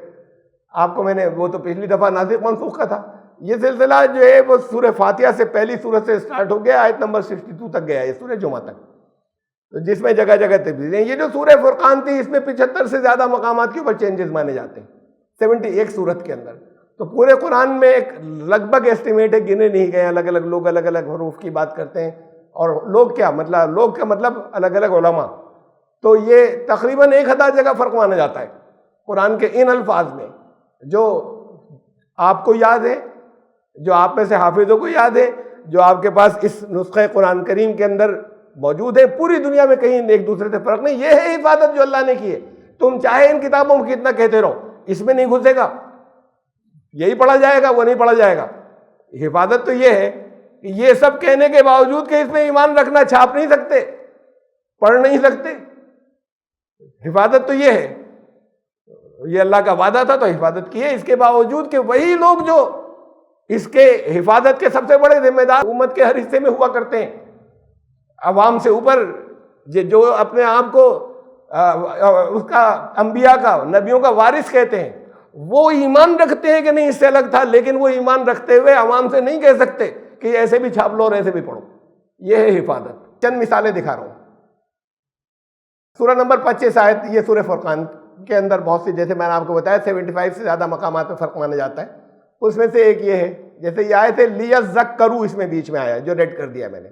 Speaker 1: آپ کو میں نے وہ تو پچھلی دفعہ ناسخ منسوخ کا تھا. یہ سلسلہ جو ہے وہ سورہ فاتحہ سے پہلی سورت سے سٹارٹ ہو گیا, آیت نمبر 62 تک گیا ہے, یہ سورہ جمعہ تک, تو جس میں جگہ جگہ تبدیلیاں. یہ جو سورہ فرقان تھی اس میں 75 سے زیادہ مقامات کے اوپر چینجز مانے جاتے ہیں 71 سورت کے اندر. تو پورے قرآن میں ایک لگ بھگ ایسٹیمیٹ ہے, گنے نہیں گئے, الگ الگ لوگ الگ الگ حروف کی بات کرتے ہیں, اور لوگ کا مطلب الگ الگ علماء. تو یہ تقریباً 1000 جگہ فرق مانا جاتا ہے قرآن کے ان الفاظ میں, جو آپ کو یاد ہے, جو آپ میں سے حافظوں کو یاد ہے, جو آپ کے پاس اس نسخہ قرآن کریم کے اندر موجود ہے. پوری دنیا میں کہیں ایک دوسرے سے فرق نہیں. یہ ہے حفاظت جو اللہ نے کی ہے. تم چاہے ان کتابوں میں کتنا کہتے رہو, اس میں نہیں گھسے گا, یہی پڑھا جائے گا, وہ نہیں پڑھا جائے گا. حفاظت تو یہ ہے کہ یہ سب کہنے کے باوجود کہ اس میں ایمان رکھنا, چھاپ نہیں سکتے, پڑھ نہیں سکتے. حفاظت تو یہ ہے, یہ اللہ کا وعدہ تھا تو حفاظت کی ہے. اس کے باوجود کہ وہی لوگ جو اس کے حفاظت کے سب سے بڑے ذمہ دار امت کے ہر حصے میں ہوا کرتے ہیں, عوام سے اوپر, جو اپنے آپ کو اس کا انبیاء کا, نبیوں کا وارث کہتے ہیں, وہ ایمان رکھتے ہیں کہ نہیں اس سے الگ تھا, لیکن وہ ایمان رکھتے ہوئے عوام سے نہیں کہہ سکتے کہ ایسے بھی چھاپ لو اور ایسے بھی پڑھو. یہ ہے حفاظت. چند مثالیں دکھا رہا ہوں. سورہ نمبر 25 آیت, یہ سورہ فرقان کے اندر بہت سی, جیسے میں نے آپ کو بتایا 75 سے زیادہ مقامات میں فرق مانا جاتا ہے. اس میں سے ایک یہ ہے, جیسے یہ آیت ہے لیذکروا, اس میں بیچ میں آیا جو ریڈ کر دیا میں نے,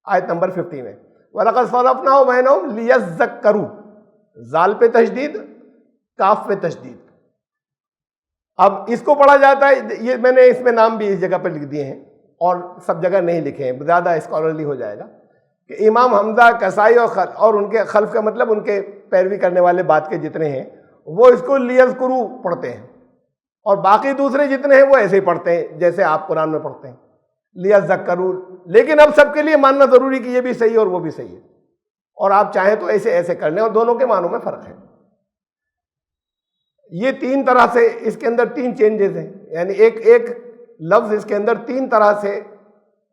Speaker 1: آیت نمبر 50 میں, وَلَقَدْ صَرَفْنَاهُ بَيْنَهُمْ لِيَذَّكَّرُوا, زال پہ تشدید, کاف پہ تشدید. اب اس کو پڑھا جاتا ہے, یہ میں نے اس میں نام بھی اس جگہ پہ لکھ دیے ہیں اور سب جگہ نہیں لکھے ہیں, زیادہ اسکالرلی ہو جائے گا, کہ امام حمزہ, کسائی اور ان کے خلف کا مطلب ان کے پیروی کرنے والے بات کے جتنے ہیں وہ اس کو لیذکروا پڑھتے ہیں, اور باقی دوسرے جتنے ہیں وہ ایسے ہی پڑھتے ہیں جیسے آپ قرآن میں پڑھتے ہیں, لیذکروا. لیکن اب سب کے لیے ماننا ضروری کہ یہ بھی صحیح اور وہ بھی صحیح ہے, اور آپ چاہیں تو ایسے کر لیں, اور دونوں کے معنوں میں فرق ہے. یہ 3 طرح سے اس کے اندر 3 چینجز ہیں, یعنی ایک لفظ اس کے اندر 3 طرح سے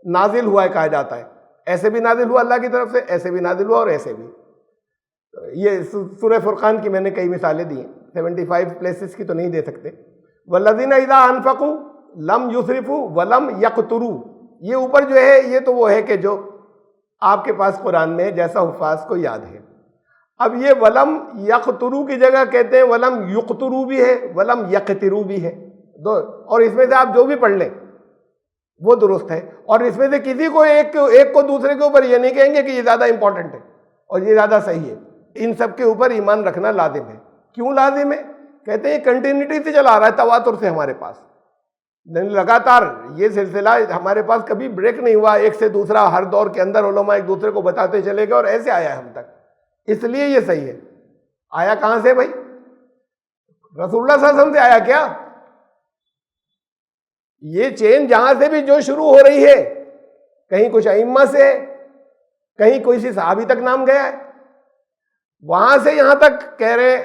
Speaker 1: نازل ہوا ہے کہا جاتا ہے. ایسے بھی نازل ہوا اللہ کی طرف سے, ایسے بھی نازل ہوا اور ایسے بھی. یہ سورہ فرقان کی میں نے کئی مثالیں دی ہیں, 75 پلیسز کی تو نہیں دے سکتے. وَالَّذِينَ إِذَا أَنفَقُوا لَمْ يُسْرِفُوا وَلَمْ يَقْتُرُوا, یہ اوپر جو ہے یہ تو وہ ہے کہ جو آپ کے پاس قرآن میں جیسا حفاظ کو یاد ہے. اب یہ ولم یقترو کی جگہ کہتے ہیں ولم یقترو بھی ہے, ولم یقترو بھی ہے, اور اس میں سے آپ جو بھی پڑھ لیں وہ درست ہے. اور اس میں سے کسی کو ایک کو دوسرے کے اوپر یہ نہیں کہیں گے کہ یہ زیادہ امپورٹنٹ ہے اور یہ زیادہ صحیح ہے. ان سب کے اوپر ایمان رکھنا لازم ہے. کیوں لازم ہے؟ کہتے ہیں یہ کنٹینیوٹی سے چلا رہا ہے، تواتر سے ہمارے پاس، لگاتار یہ سلسلہ ہمارے پاس کبھی بریک نہیں ہوا، ایک سے دوسرا ہر دور کے اندر علماء ایک دوسرے کو بتاتے چلے گئے اور ایسے آیا ہے ہم تک، اس لیے یہ صحیح ہے۔ آیا کہاں سے بھائی؟ رسول اللہ صلی اللہ علیہ وسلم سے آیا کیا؟ یہ چین جہاں سے بھی جو شروع ہو رہی ہے، کہیں کچھ ائمہ سے، کہیں کوئی سی صحابی تک نام گیا ہے، وہاں سے یہاں تک کہہ رہے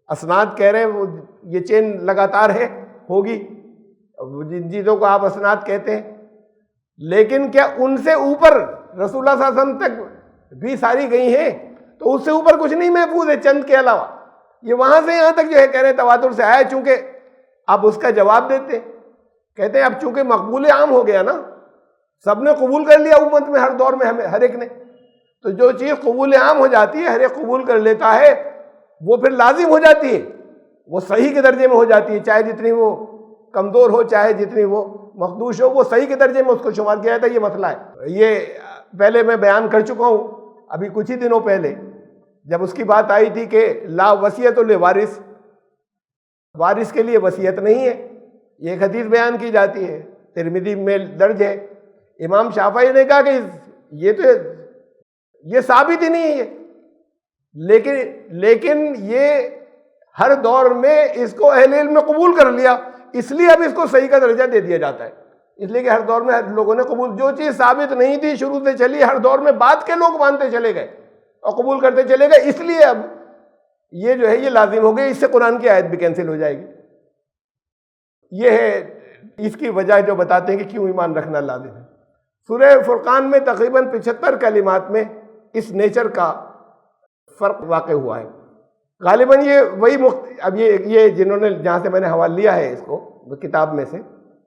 Speaker 1: اسناد کہہ رہے ہیں، وہ یہ چین لگاتار ہے، ہوگی جن چیزوں کو آپ اسناد کہتے ہیں، لیکن کیا ان سے اوپر رسول اللہ صلی اللہ علیہ وسلم تک بھی ساری گئی ہیں؟ تو اس سے اوپر کچھ نہیں محفوظ ہے چند کے علاوہ۔ یہ وہاں سے یہاں تک جو ہے کہہ رہے ہیں تواتر سے آیا، چونکہ آپ اس کا جواب دیتے ہیں، کہتے ہیں اب چونکہ مقبول عام ہو گیا نا، سب نے قبول کر لیا امت میں، ہر دور میں ہر ایک نے، تو جو چیز قبول عام ہو جاتی ہے، ہر ایک قبول کر لیتا ہے، وہ پھر لازم ہو جاتی ہے، وہ صحیح کے درجے میں ہو جاتی ہے، چاہے جتنی وہ کمزور ہو، چاہے جتنی وہ مخدوش ہو، وہ صحیح کے درجے میں اس کو شمار کیا جاتا ہے۔ یہ مسئلہ ہے، یہ پہلے میں بیان کر چکا ہوں ابھی کچھ ہی دنوں پہلے، جب اس کی بات آئی تھی کہ لا وصیت لوارث، وارث کے لیے وصیت نہیں ہے، یہ ایک حدیث بیان کی جاتی ہے، ترمذی میں درج ہے۔ امام شافعی نے کہا کہ یہ ثابت ہی نہیں ہے، لیکن یہ ہر دور میں اس کو اہل علم نے قبول کر لیا، اس لیے اب اس کو صحیح کا درجہ دے دیا جاتا ہے، اس لیے کہ ہر دور میں ہر لوگوں نے قبول، جو چیز ثابت نہیں تھی شروع سے چلی، ہر دور میں بعد کے لوگ مانتے چلے گئے اور قبول کرتے چلے گئے، اس لیے اب یہ جو ہے یہ لازم ہو گئی، اس سے قرآن کی آیت بھی کینسل ہو جائے گی۔ یہ ہے اس کی وجہ جو بتاتے ہیں کہ کیوں ایمان رکھنا لازم ہے۔ سورہ فرقان میں تقریباً 75 کلمات میں اس نیچر کا فرق واقع ہوا ہے۔ غالباً یہ وہی اب یہ جنہوں نے جہاں سے میں نے حوالہ لیا ہے اس کو کتاب میں سے،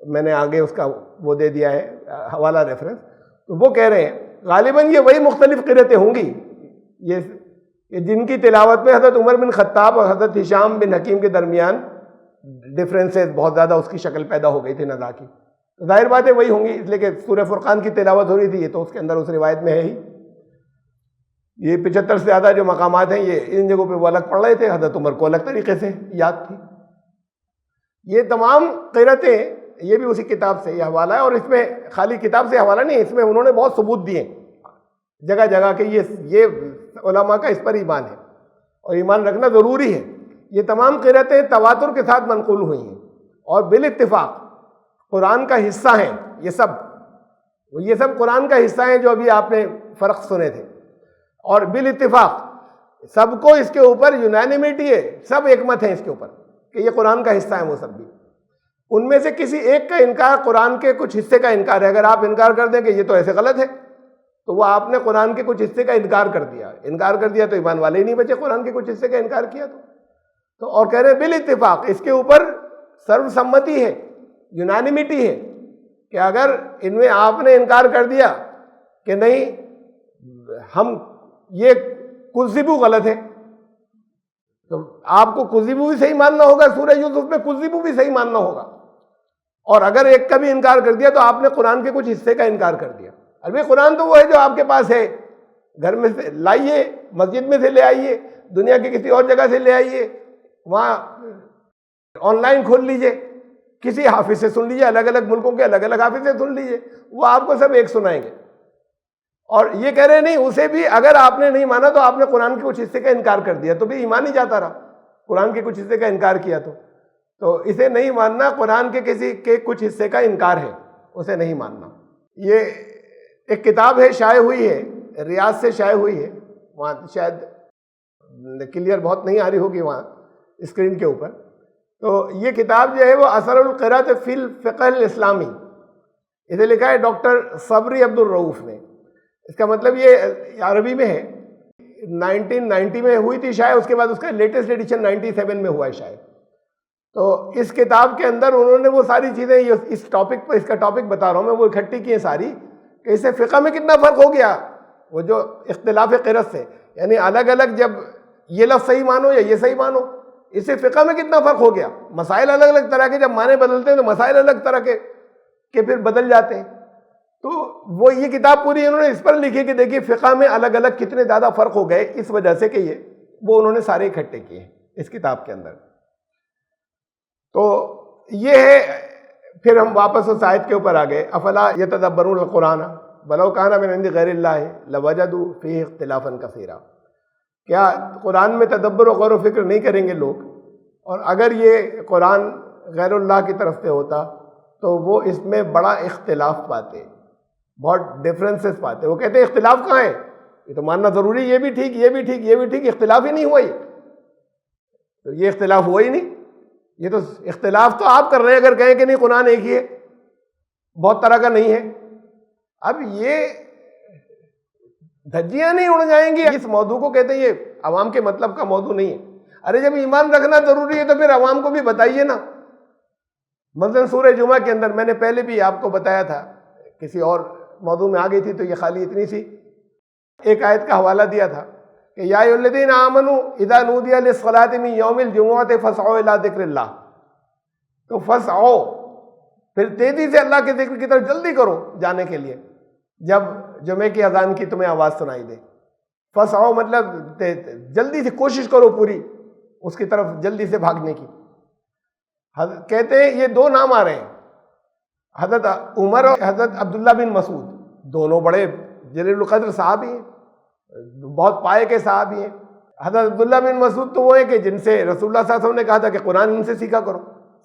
Speaker 1: میں نے آگے اس کا وہ دے دیا ہے حوالہ ریفرنس، تو وہ کہہ رہے ہیں غالباً یہ وہی مختلف قرأتیں ہوں گی، یہ جن کی تلاوت میں حضرت عمر بن خطاب اور حضرت ہشام بن حکیم کے درمیان ڈفرینسز بہت زیادہ اس کی شکل پیدا ہو گئی تھی نزا کی، ظاہر بات ہے وہی ہوں گی، اس لیے کہ سورہ فرقان کی تلاوت ہو رہی تھی، یہ تو اس کے اندر اس روایت میں ہے ہی۔ یہ 75 سے زیادہ جو مقامات ہیں یہ ان جگہوں پہ وہ الگ پڑھ رہے تھے، حضرت عمر کو الگ طریقے سے یاد تھی۔ یہ تمام قرأتیں یہ بھی اسی کتاب سے یہ حوالہ ہے، اور اس میں خالی کتاب سے حوالہ نہیں، اس میں انہوں نے بہت ثبوت دیے جگہ جگہ کہ یہ علماء کا اس پر ایمان ہے اور ایمان رکھنا ضروری ہے۔ یہ تمام قرأتیں تواتر کے ساتھ منقول ہوئی ہیں اور بالاتفاق قرآن کا حصہ ہیں، یہ سب قرآن کا حصہ ہیں جو ابھی آپ نے فرق سنے تھے، اور بالاتفاق سب کو اس کے اوپر یونانیمیٹی ہے، سب ایک مت ہیں اس کے اوپر کہ یہ قرآن کا حصہ ہیں وہ سب بھی۔ ان میں سے کسی ایک کا انکار قرآن کے کچھ حصے کا انکار ہے، اگر آپ انکار کر دیں کہ یہ تو ایسے غلط ہے تو وہ آپ نے قرآن کے کچھ حصے کا انکار کر دیا تو ایمان والے ہی نہیں بچے، قرآن کے کچھ حصے کا انکار کیا تو اور کہہ رہے ہیں بالاتفاق اس کے اوپر سرو سمتی ہے، یونانیمیٹی ہے کہ اگر ان میں آپ نے انکار کر دیا کہ نہیں ہم یہ کذبو غلط ہے، تو آپ کو کذبو بھی صحیح ماننا ہوگا، سورہ یوسف میں کذبو بھی صحیح ماننا ہوگا، اور اگر ایک کا بھی انکار کر دیا تو آپ نے قرآن کے کچھ حصے کا انکار کر دیا۔ البتہ قرآن تو وہ ہے جو آپ کے پاس ہے، گھر میں سے لائیے، مسجد میں سے لے آئیے، دنیا کی کسی اور جگہ سے لے آئیے، وہاں آن لائن کھول لیجئے، کسی حافظ سے سن لیجئے، الگ الگ ملکوں کے الگ الگ حافظ سے سن لیجئے، وہ آپ کو سب ایک سنائیں گے۔ اور یہ کہہ رہے نہیں، اسے بھی اگر آپ نے نہیں مانا تو آپ نے قرآن کے کچھ حصے کا انکار کر دیا تو بھی ایمان ہی جاتا رہا، قرآن کے کچھ حصے کا انکار کیا تو اسے نہیں ماننا، قرآن کے کسی کے کچھ حصے کا انکار ہے، اسے نہیں ماننا۔ یہ ایک کتاب ہے، شائع ہوئی ہے، ریاض سے شائع ہوئی ہے، وہاں شاید کلیئر بہت نہیں آ رہی ہوگی وہاں اسکرین کے اوپر، تو یہ کتاب جو ہے وہ اثر القراءۃ فی الفقہ الاسلامی، اسے لکھا ہے ڈاکٹر صبری عبد الرؤوف نے۔ اس کا مطلب یہ عربی میں ہے، 1990 میں ہوئی تھی شائع، اس کے بعد اس کا لیٹسٹ ایڈیشن 97 میں ہوا ہے شائع۔ تو اس کتاب کے اندر انہوں نے وہ ساری چیزیں اس ٹاپک پر، اس کا ٹاپک بتا رہا ہوں میں، وہ اکٹھی کی ہیں ساری، کہ اس سے فقہ میں کتنا فرق ہو گیا، وہ جو اختلاف قرأت سے، یعنی الگ الگ جب یہ لفظ صحیح مانو یا یہ صحیح مانو، اس سے فقہ میں کتنا فرق ہو گیا، مسائل الگ الگ طرح کے جب معنی بدلتے ہیں تو مسائل الگ طرح کے پھر بدل جاتے ہیں۔ تو وہ یہ کتاب پوری انہوں نے اس پر لکھی کہ دیکھیے فقہ میں الگ الگ کتنے زیادہ فرق ہو گئے، اس وجہ سے کہ یہ وہ انہوں نے سارے اکٹھے کیے ہیں اس کتاب کے اندر۔ تو یہ ہے. پھر ہم واپس اس آیت کے اوپر آ گئے. افلا یتدبرون القرآن ولو کان من عند غیر اللہ لوجدوا فیہ اختلافا کثیرا. کیا قرآن میں تدبر و غور و فکر نہیں کریں گے لوگ؟ اور اگر یہ قرآن غیر اللہ کی طرف سے ہوتا تو وہ اس میں بڑا اختلاف پاتے, بہت ڈفرینسز پاتے. وہ کہتے ہیں اختلاف کہاں ہے؟ یہ تو ماننا ضروری, یہ بھی ٹھیک, یہ بھی ٹھیک, یہ بھی ٹھیک, اختلاف ہی نہیں ہوا. تو یہ اختلاف ہوا ہی نہیں. یہ تو اختلاف تو آپ کر رہے ہیں اگر کہیں کہ نہیں قرآن ایک ہی ہے, بہت طرح کا نہیں ہے. اب یہ دھجیاں نہیں اڑ جائیں گی. اس موضوع کو کہتے ہیں یہ عوام کے مطلب کا موضوع نہیں ہے. ارے جب ایمان رکھنا ضروری ہے تو پھر عوام کو بھی بتائیے نا. مثلا سورہ جمعہ کے اندر میں نے پہلے بھی آپ کو بتایا تھا, کسی اور موضوع میں آ گئی تھی تو یہ خالی اتنی سی ایک آیت کا حوالہ دیا تھا کہ یا ایھا الذین آمنوا اذا نودی للصلاۃ من یوم الجمعۃ فاسعوا الی ذکر اللہ. تو فاسعوا, پھر تیزی سے اللہ کے ذکر کی طرف جلدی کرو جانے کے لیے جب جمعے کی اذان کی تمہیں آواز سنائی دے. فاسعوا مطلب جلدی سے کوشش کرو پوری اس کی طرف جلدی سے بھاگنے کی. کہتے ہیں یہ دو نام آ رہے ہیں, حضرت عمر اور حضرت عبداللہ بن مسعود, دونوں بڑے جلیل القدر صحابی ہیں, بہت پائے کے صحابی ہیں. حضرت عبداللہ بن مسعود تو وہ ہیں کہ جن سے رسول اللہ صلی اللہ علیہ وسلم نے کہا تھا کہ قرآن ان سے سیکھا کرو,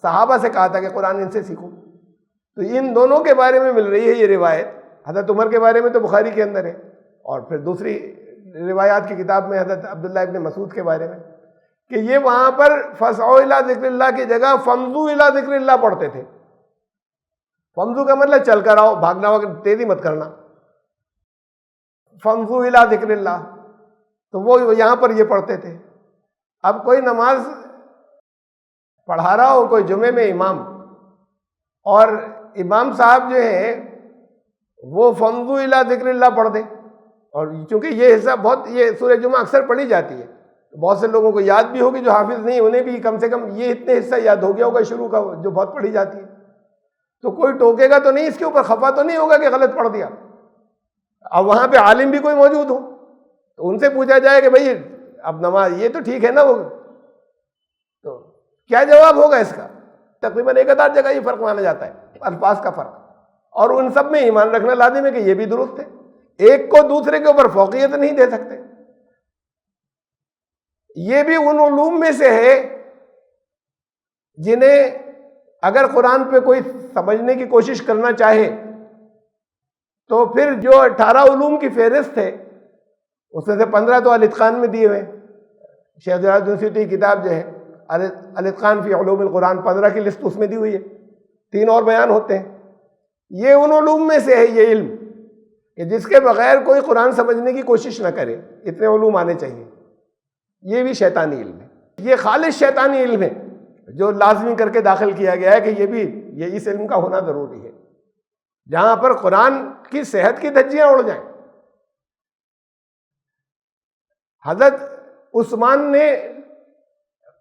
Speaker 1: صحابہ سے کہا تھا کہ قرآن ان سے سیکھو. تو ان دونوں کے بارے میں مل رہی ہے یہ روایت. حضرت عمر کے بارے میں تو بخاری کے اندر ہے, اور پھر دوسری روایات کی کتاب میں حضرت عبداللہ ابن مسعود کے بارے میں کہ یہ وہاں پر فاسعوا الی ذکر اللہ کی جگہ فمضوا الی ذکر اللہ پڑھتے تھے. فمضوا کا مطلب چل کر آؤ, بھاگنا وغیرہ تیزی مت کرنا. فمضوا الی ذکر اللہ, تو وہ یہاں پر یہ پڑھتے تھے. اب کوئی نماز پڑھا رہا ہو, کوئی جمعے میں امام, اور امام صاحب جو ہیں وہ فمضوا الی ذکر اللہ پڑھ دیں, اور چونکہ یہ حصہ بہت, یہ سورہ جمعہ اکثر پڑھی جاتی ہے, بہت سے لوگوں کو یاد بھی ہوگی جو حافظ نہیں, انہیں بھی کم سے کم یہ اتنے حصہ یاد ہو گیا ہوگا شروع کا جو بہت پڑھی جاتی ہے. تو کوئی ٹوکے گا تو نہیں, اس کے اوپر خفا تو نہیں ہوگا کہ غلط پڑھ دیا. اب وہاں پہ عالم بھی کوئی موجود ہو تو ان سے پوچھا جائے کہ بھئی اب نماز یہ تو ٹھیک ہے نا, وہ تو کیا جواب ہوگا اس کا؟ تقریباً 1000 جگہ یہ فرق مانا جاتا ہے, الفاظ کا فرق, اور ان سب میں ایمان رکھنا لازم ہے کہ یہ بھی درست ہے. ایک کو دوسرے کے اوپر فوقیت نہیں دے سکتے. یہ بھی ان علوم میں سے ہے جنہیں اگر قرآن پہ کوئی سمجھنے کی کوشش کرنا چاہے تو پھر جو 18 علوم کی فہرست ہے اس میں سے 15 تو الاتقان میں دیے ہوئے. شیخ جلال الدین سیوطی کی کتاب جو ہے الاتقان فی علوم القرآن, 15 کی لسٹ اس میں دی ہوئی ہے, 3 اور بیان ہوتے ہیں. یہ ان علوم میں سے ہے یہ علم کہ جس کے بغیر کوئی قرآن سمجھنے کی کوشش نہ کرے, اتنے علوم آنے چاہیے. یہ بھی شیطانی علم ہے, یہ خالص شیطانی علم ہے جو لازمی کر کے داخل کیا گیا ہے کہ یہ بھی یہ اس علم کا ہونا ضروری ہے, جہاں پر قرآن کی صحت کی دھجیاں اڑ جائیں. حضرت عثمان نے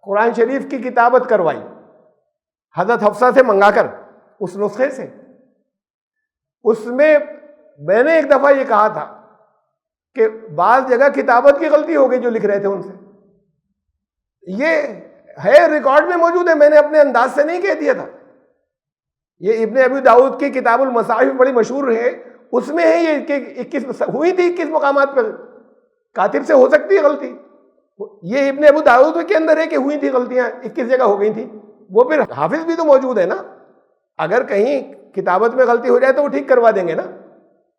Speaker 1: قرآن شریف کی کتابت کروائی حضرت حفصہ سے منگا کر اس نسخے سے. اس میں نے ایک دفعہ یہ کہا تھا کہ بعض جگہ کتابت کی غلطی ہو گئی جو لکھ رہے تھے ان سے. یہ ہے ریکارڈ میں موجود ہے, میں نے اپنے انداز سے نہیں کہہ دیا تھا. یہ ابن ابی داؤد کی کتاب المصاحف بڑی مشہور ہے, اس میں ہے یہ کہ 21 ہوئی تھی 21 مقامات پر, کاتب سے ہو سکتی ہے غلطی. یہ ابن ابو داؤد کے اندر ہے کہ ہوئی تھی غلطیاں 21 جگہ ہو گئی تھی. وہ پھر حافظ بھی تو موجود ہے نا, اگر کہیں کتابت میں غلطی ہو جائے تو وہ ٹھیک کروا دیں گے نا.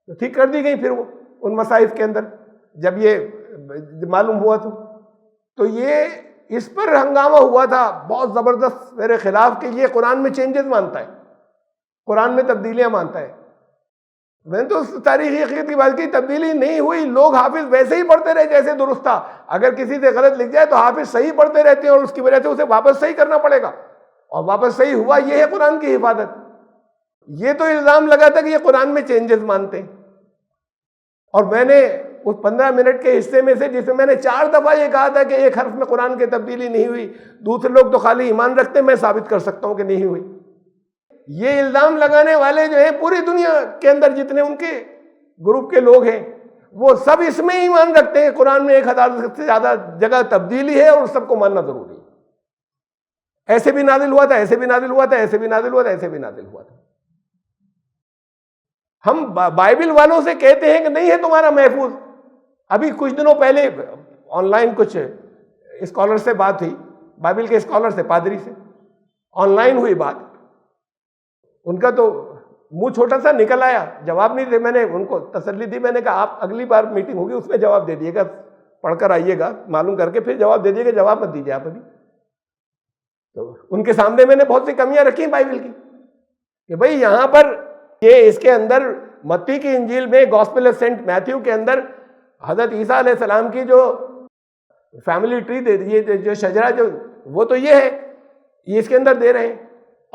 Speaker 1: تو ٹھیک کر دی گئی پھر وہ ان مصاحف کے اندر جب یہ معلوم ہوا تو یہ اس پر ہنگامہ ہوا تھا بہت زبردست میرے خلاف کہ یہ قرآن میں چینجز مانتا ہے, قرآن میں تبدیلیاں مانتا ہے. میں نے تو اس تاریخی حقیقت کی بات کی, تبدیلی نہیں ہوئی, لوگ حافظ ویسے ہی پڑھتے رہے جیسے درست تھا. اگر کسی سے غلط لکھ جائے تو حافظ صحیح پڑھتے رہتے ہیں اور اس کی وجہ سے اسے واپس صحیح کرنا پڑے گا, اور واپس صحیح ہوا. یہ ہے قرآن کی حفاظت. یہ تو الزام لگا تھا کہ یہ قرآن میں چینجز مانتے ہیں, اور میں نے اس 15 منٹ کے حصے میں سے جس میں میں نے 4 دفعہ یہ کہا تھا کہ ایک حرف میں قرآن کی تبدیلی نہیں ہوئی, دوسرے لوگ تو خالی ایمان رکھتے, میں ثابت کر سکتا ہوں کہ نہیں ہوئی. یہ الزام لگانے والے جو ہیں پوری دنیا کے اندر جتنے ان کے گروپ کے لوگ ہیں وہ سب اس میں ایمان رکھتے ہیں قرآن میں 1000 سے زیادہ جگہ تبدیلی ہے اور سب کو ماننا ضروری ہے. ایسے بھی نازل ہوا تھا، ایسے بھی نازل ہوا تھا، ایسے بھی نازل ہوا تھا، ایسے بھی نازل ہوا تھا. ہم بائبل والوں سے کہتے ہیں کہ نہیں ہے تمہارا محفوظ. ابھی کچھ دنوں پہلے آن لائن کچھ اسکالر سے بات ہوئی، بائبل کے اسکالر سے، پادری سے آن لائن ہوئی بات. ان کا تو منہ چھوٹا سا نکل آیا، جواب نہیں دے. میں نے ان کو تسلی دی، میں نے کہا آپ اگلی بار میٹنگ ہوگی اس میں جواب دے دیے گا، پڑھ کر آئیے گا، معلوم کر کے پھر جواب دے دیے گا، جواب مت دیجیے آپ ابھی. تو ان کے سامنے میں نے بہت سی کمیاں رکھی ہیں بائبل کی کہ بھئی یہاں پر یہ اس کے اندر متی کی انجیل میں گاسپل آف سینٹ میتھیو کے اندر حضرت عیسیٰ علیہ السلام کی جو فیملی ٹری دے دی، یہ جو شجرہ جو وہ تو یہ ہے، یہ اس کے اندر دے رہے ہیں.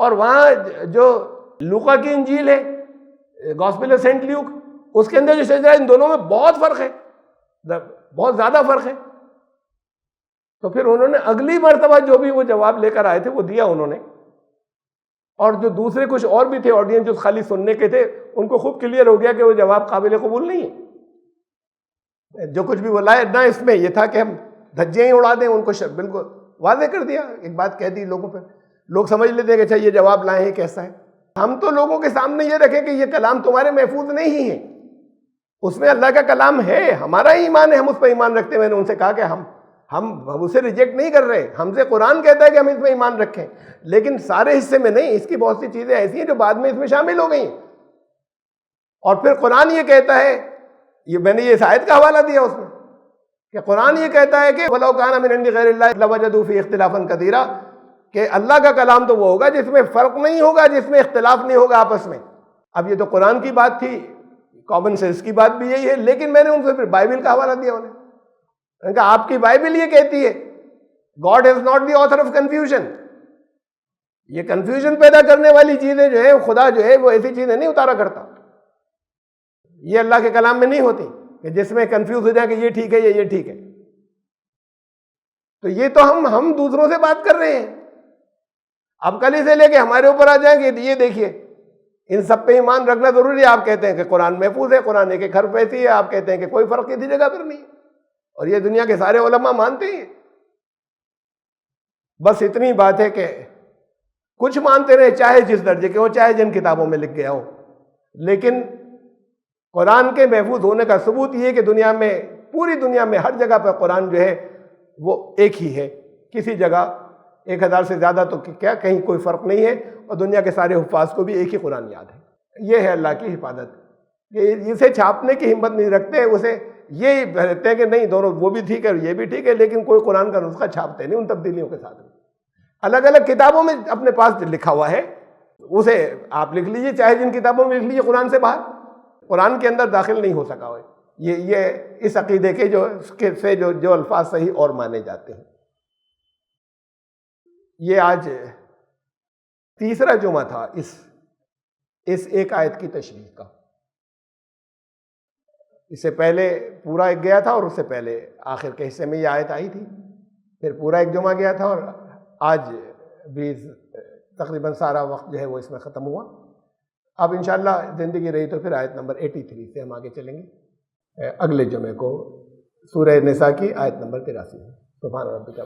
Speaker 1: اور وہاں جو لوقا کی انجیل ہے، گاسپل آف سینٹ لیوک، اس کے اندر جو شجرہ ہے، ان دونوں میں بہت فرق ہے، بہت زیادہ فرق ہے. تو پھر انہوں نے اگلی مرتبہ جو بھی وہ جواب لے کر آئے تھے وہ دیا انہوں نے. اور جو دوسرے کچھ اور بھی تھے آڈینس جو خالی سننے کے تھے، ان کو خوب کلیئر ہو گیا کہ وہ جواب قابل قبول نہیں ہے. جو کچھ بھی وہ لائے نہ اس میں یہ تھا کہ ہم دھجیاں ہی اڑا دیں، ان کو بالکل واضح کر دیا، ایک بات کہہ دی لوگوں پہ. لوگ سمجھ لیتے ہیں کہ اچھا یہ جواب لائے ہیں کیسا ہے. ہم تو لوگوں کے سامنے یہ رکھیں کہ یہ کلام تمہارے محفوظ نہیں ہے، اس میں اللہ کا کلام ہے، ہمارا ہی ایمان ہے، ہم اس پہ ایمان رکھتے ہیں. میں نے ان سے کہا کہ ہم اسے ریجیکٹ نہیں کر رہے، ہم سے قرآن کہتا ہے کہ ہم اس میں ایمان رکھیں، لیکن سارے حصے میں نہیں. اس کی بہت سی چیزیں ایسی ہیں جو بعد میں اس میں شامل ہو گئی ہیں. اور پھر قرآن یہ کہتا ہے، یہ میں نے یہ اس آیت کا حوالہ دیا اس میں کہ قرآن یہ کہتا ہے کہ وَلَوْ كَانَ مِنْ عِنْدِ غَيْرِ اللَّهِ لَوَجَدُوا فِيهِ اخْتِلَافًا كَثِيرًا، کہ اللہ کا کلام تو وہ ہوگا جس میں فرق نہیں ہوگا، جس میں اختلاف نہیں ہوگا آپس میں. اب یہ تو قرآن کی بات تھی، کامن سینس کی بات بھی یہی ہے، لیکن میں نے ان سے پھر بائبل کا حوالہ دیا انہیں. میں نے کہا آپ کی بائبل یہ کہتی ہے God is not the author of confusion. یہ کنفیوژن پیدا کرنے والی چیزیں جو ہے، خدا جو ہے وہ ایسی چیزیں نہیں اتارا کرتا. یہ اللہ کے کلام میں نہیں ہوتی کہ جس میں کنفیوز ہو جائے کہ یہ ٹھیک ہے یا یہ ٹھیک ہے. تو یہ تو ہم دوسروں سے بات کر رہے ہیں. اب کل ہی سے لے کے ہمارے اوپر آ جائیں گے یہ دیکھیے ان سب پہ ایمان رکھنا ضروری ہے. آپ کہتے ہیں کہ قرآن محفوظ ہے، قرآن ایک حرف ایسی ہے، آپ کہتے ہیں کہ کوئی فرق کسی جگہ پر نہیں ہے، اور یہ دنیا کے سارے علماء مانتے ہیں. بس اتنی بات ہے کہ کچھ مانتے رہے، چاہے جس درجے کے ہو، چاہے جن کتابوں میں لکھ گیا ہو، لیکن قرآن کے محفوظ ہونے کا ثبوت یہ ہے کہ دنیا میں، پوری دنیا میں ہر جگہ پر قرآن جو ہے وہ ایک ہی ہے. کسی جگہ 1000 سے زیادہ تو کیا کہیں کوئی فرق نہیں ہے، اور دنیا کے سارے حفاظ کو بھی ایک ہی قرآن یاد ہے. یہ ہے اللہ کی حفاظت. یہ اسے چھاپنے کی ہمت نہیں رکھتے، اسے یہ کہتے ہیں کہ نہیں دونوں وہ بھی ٹھیک ہے اور یہ بھی ٹھیک ہے، لیکن کوئی قرآن کا نسخہ چھاپتے نہیں ان تبدیلیوں کے ساتھ. الگ الگ کتابوں میں اپنے پاس لکھا ہوا ہے، اسے آپ لکھ لیجیے، چاہے جن کتابوں میں لکھ لیجیے قرآن سے باہر، قرآن کے اندر داخل نہیں ہو سکا ہو. یہ اس عقیدے کے جو الفاظ صحیح اور مانے جاتے ہیں. یہ آج تیسرا جمعہ تھا اس ایک آیت کی تشریح کا. اس سے پہلے پورا ایک گیا تھا، اور اس سے پہلے آخر کے حصے میں یہ آیت آئی تھی. پھر پورا ایک جمعہ گیا تھا، اور آج بھی تقریباً سارا وقت جو ہے وہ اس میں ختم ہوا. اب انشاءاللہ زندگی رہی تو پھر آیت نمبر 83 سے ہم آگے چلیں گے. اگلے جمعے کو سورہ نساء کی آیت نمبر 83 ہے. سبحان ربک.